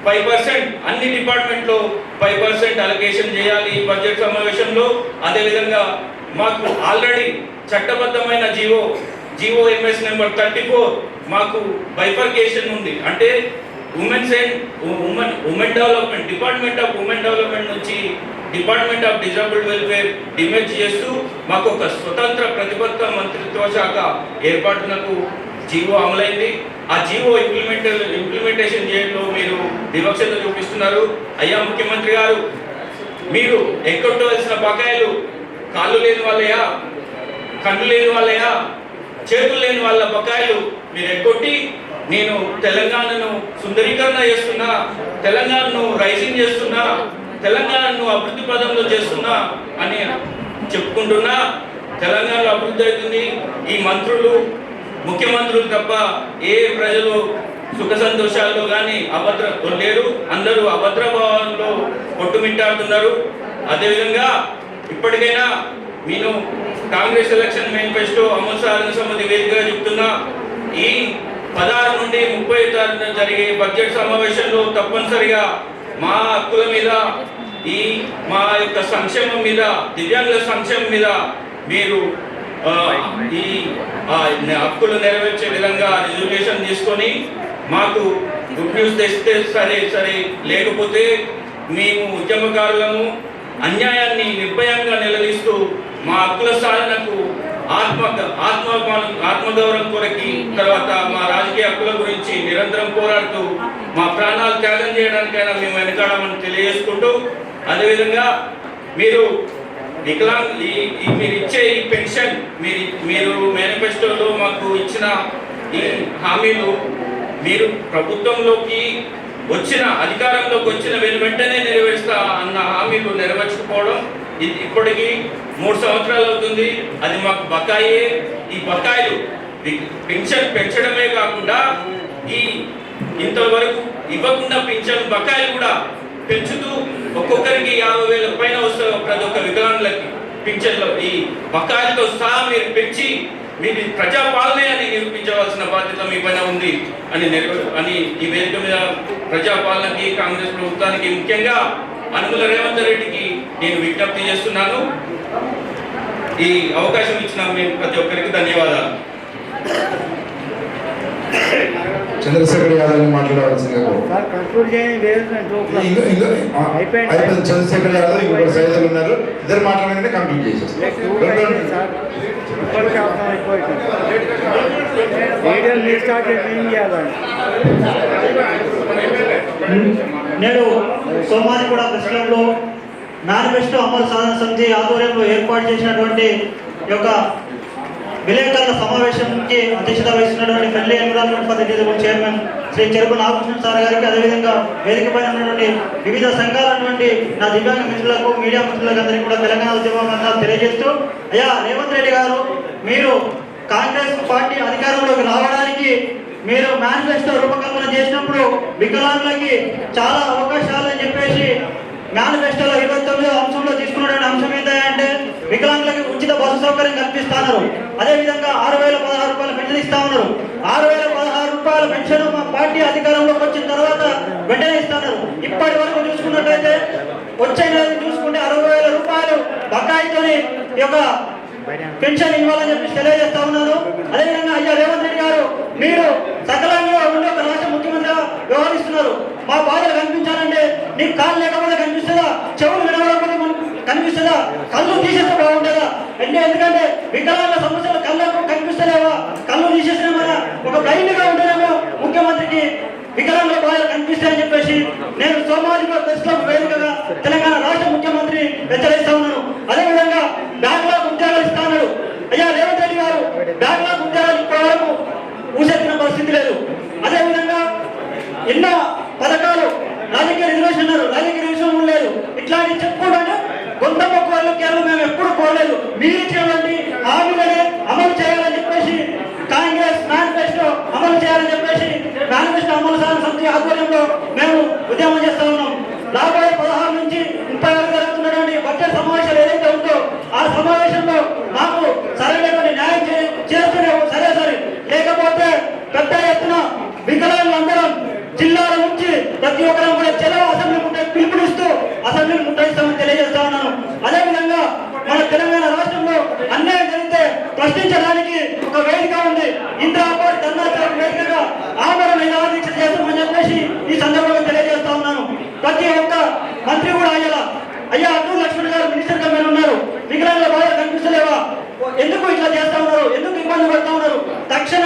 5% అన్ని డిపార్ట్మెంట్లో 5% అలొకేషన్ చేయాలి బడ్జెట్ సమావేశంలో. అదేవిధంగా మాకు ఆల్రెడీ చట్టబద్ధమైన జీవో ఎంఎస్ నెంబర్ 34 మాకు బైఫర్కేషన్ ఉంది. అంటే women development, department of women development నుంచి department of disabled welfare demerge చేస్తూ మాకు ఒక స్వతంత్ర ప్రతిపత్త మంత్రిత్వ శాఖ ఏర్పాటునకు జీవో అమలైంది. ఆ జీవో ఇంప్లిమెంటేషన్ చేయడంలో మీరు వివక్షత చూపిస్తున్నారు. అయ్యా ముఖ్యమంత్రి గారు, మీరు ఎక్కొట్టవలసిన బకాయిలు కాళ్ళు లేని వాళ్ళయా, కళ్ళు లేని వాళ్ళయా, చేతులు లేని వాళ్ళ బకాయిలు మీరు ఎక్కొట్టి నేను తెలంగాణను సుందరీకరణ చేస్తున్నా, తెలంగాణను రైజింగ్ చేస్తున్నా, తెలంగాణను అభివృద్ధి పదంలో చేస్తున్నా అని చెప్పుకుంటున్నా. తెలంగాణలో అభివృద్ధి అవుతుంది. ఈ ముఖ్యమంత్రులు తప్ప ఏ ప్రజలు సుఖ సంతోషాల్లో కానీ లేరు. అందరూ అభద్రభావంలో కొట్టుమిట్టాడుతున్నారు. అదేవిధంగా ఇప్పటికైనా నేను కాంగ్రెస్ ఎలక్షన్ మేనిఫెస్టో అమలు సాధన సమితి వేదికగా చెప్తున్నా, ఈ 16 నుండి 30 తారీఖున జరిగే బడ్జెట్ సమావేశంలో తప్పనిసరిగా మా హక్కుల మీద, మా యొక్క సంక్షేమం మీద, దివ్యాంగుల సంక్షేమం మీద మీరు ఈ హక్కులు నెరవేర్చే విధంగా రిజర్వేషన్ తీసుకొని మాకు గుడ్ న్యూస్ తెస్తే సరే, లేకపోతే మేము ఉద్యమకారులను అన్యాయాన్ని నిర్భయంగా నిలదీస్తూ మా హక్కుల సాధనకు ఆత్మగౌరవం కొరకి, తర్వాత మా రాజకీయ హక్కుల గురించి నిరంతరం పోరాడుతూ మా ప్రాణాలు త్యాగం చేయడానికైనా మేము వెనకాడమని తెలియజేసుకుంటూ, అదేవిధంగా మీరు మీరు ఇచ్చే ఈ పెన్షన్, మీరు మేనిఫెస్టోలో మాకు ఇచ్చిన ఈ హామీలు మీరు ప్రభుత్వంలోకి అధికారంలోకి వచ్చిన వెంటనే నెరవేరుస్తా అన్న హామీలు నెరవేర్చకపోవడం ఇప్పటికీ 3 సంవత్సరాలు అవుతుంది. అది మాకు బకాయే. ఈ బకాయిలు పెన్షన్ పెంచడమే కాకుండా ఇంతవరకు ఇవ్వకుండా పెన్షన్ బకాయిలు కూడా పెంచుతూ ఒక్కొక్కరికి 50,000 పైన వస్తారు ప్రతి ఒక్క వికలాంగులకి పింఛన్లో. ఈ బకాయిలతో సహా మీరు పెంచి మీరు ప్రజాపాలనే అని నిరూపించవలసిన బాధ్యత మీ పైన ఉంది అని ఈ వేదిక మీద ప్రజాపాలనకి, కాంగ్రెస్ ప్రభుత్వానికి, ముఖ్యంగా అనుముల రేవంత్ రెడ్డికి నేను విజ్ఞప్తి చేస్తున్నాను. ఈ అవకాశం ఇచ్చిన మేము ప్రతి ఒక్కరికి ధన్యవాదాలు. చంద్రశేఖర్ యాదవ్ మాట్లాడవలసిందిగా చంద్రశేఖర్ యాదవ్ ఇంకొక సైతం ఉన్నారు. ఇద్దరు మాట్లాడాలంటే కంప్లీట్ చేసేస్తారు. నేడు సోమాజిగూడ ప్రెస్ క్లబ్లో మేనిఫెస్టో అమలు సాధన సమితి ఆధ్వర్యంలో ఏర్పాటు చేసినటువంటి ఈ యొక్క విలేకరుల సమావేశంకి అధ్యక్షత వహిస్తున్నటువంటి friendly environment for the chairman Shri Cheruku Nagakrishna sir గారికి, అదేవిధంగా వేదిక పైన ఉన్నటువంటి వివిధ సంఘాలటువంటి నా దివ్యాంగ మిత్రులకు, మీడియా మిత్రులకు అందరికీ కూడా తెలంగాణ ఉద్యమం తెలియజేస్తూ, అయ్యా రేవంత్ రెడ్డి గారు, మీరు కాంగ్రెస్ పార్టీ అధికారంలోకి రావడానికి మీరు మేనిఫెస్టో రూపకల్పన చేసినప్పుడు వికలాంగులకి చాలా అవకాశాలు అని చెప్పేసి మేనిఫెస్టోలో 29వ అంశంలో తీసుకున్నటువంటి అంశం ఏంటంటే వికలాంగులకి ఉచిత బస్సు సౌకర్యం కల్పిస్తున్నారు. అదేవిధంగా 6,016 రూపాయల పెన్షన్ ఇస్తా ఉన్నారు. 6,016 రూపాయల పెన్షన్ మా పార్టీ అధికారంలోకి వచ్చిన తర్వాత వెంటనే ఇస్తున్నారు. ఇప్పటి వరకు చూసుకున్నట్లయితే వచ్చే నెల చూసుకుంటే 60,000 రూపాయలు బకాయితోని ఈ యొక్క పెన్షన్ ఇవ్వాలని చెప్పి తెలియజేస్తా ఉన్నాను. అదేవిధంగా అయ్యా రేవంత్ రెడ్డి గారు, మీరు సకలంగా ఉండే ఒక రాష్ట్ర ముఖ్యమంత్రిగా వ్యవహరిస్తున్నారు. మా బాధలు కనిపించాలంటే నీకు కాళ్ళు లేకపోతే కనిపిస్తుందా, చెవులు వినకపోతే కనిపిస్తుందా, కళ్ళు తీసేస్తే బాగుంటుందా అంటే, ఎందుకంటే వికలాంగ సమస్యలు కళ్ళకు కనిపిస్తలేవా, కళ్ళు తీసేసిన మన ఒక బ్లైండ్ గా ఉంటేనేమో ముఖ్యమంత్రికి వికలాంగుల బాధలు కనిపిస్తాయని చెప్పేసి నేను సోమాజిగూడ ప్రెస్ క్లబ్ వేదికగా తెలంగాణ రాష్ట్ర ముఖ్యమంత్రి హెచ్చరిస్తా ఉన్నాను. అదేవిధంగా బ్యాక్లాగ్ ఉద్యోగాలు ఇస్తా ఉన్నాడు. అయ్యా రేవంత్ రెడ్డి గారు, బ్యాక్లాగ్ ఉద్యోగాలు ఇప్పటి వరకు ఊసెత్తిన పరిస్థితి లేదు. అదేవిధంగా ఎన్నో పథకాలు రాజకీయ రిజర్వేషన్ అన్నారు, రాజకీయ రిజర్వేషన్ లేదు. ఇట్లాంటి చెప్పుకుంటే కొంత మొక్కలు కేవలం మేము ఎప్పుడు కోరలేదు. మీరు ఇచ్చినటువంటి హామీలనే అమలు చేయాలని చెప్పేసి కాంగ్రెస్ మేనిఫెస్టో అమలు చేయాలని చెప్పేసి మేనిఫెస్టో అమలు సాధన సమితి ఆధ్వర్యంలో మేము ఉద్యమం చేస్తా ఉన్నాం. రాబోయే 16 నుంచి 30 వరకు జరుగుతున్నటువంటి బడ్జెట్ సమావేశాలు ఏదైతే ఉందో ఆ సమావేశంలో మాకు సరైనటువంటి న్యాయం చేస్తూనే సరే, లేకపోతే పెద్ద ఎత్తున వికలాంగులందరం జిల్లాల నుంచి ప్రతి ఒక్కరూ కూడా చెలవు అసెంబ్లీ పిలుపునిస్తూ అసెంబ్లీని ముట్టడిస్తామని తెలియజేస్తా ఉన్నాను. అదేవిధంగా మన తెలంగాణ రాష్ట్రంలో అన్యాయం జరిగితే ప్రశ్నించడానికి ఒక వేదిక ఉంది. ఇంద్రాబాద్ ధర్నా వేదికగా ఆమరణ నిరాదీక్ష చేస్తామని చెప్పేసి ఈ సందర్భంగా తెలియజేస్తా ఉన్నాను. ప్రతి ఒక్క మంత్రి కూడా అయ్యా అటూరు లక్ష్మణ్ గారు మినిస్టర్ గా మీరు ఉన్నారు, వికలాంగుల బాధలు కనిపిస్తలేవా, ఎందుకు ఇట్లా చేస్తా ఉన్నారు, ఎందుకు ఇబ్బంది పడతా ఉన్నారు, తక్షణ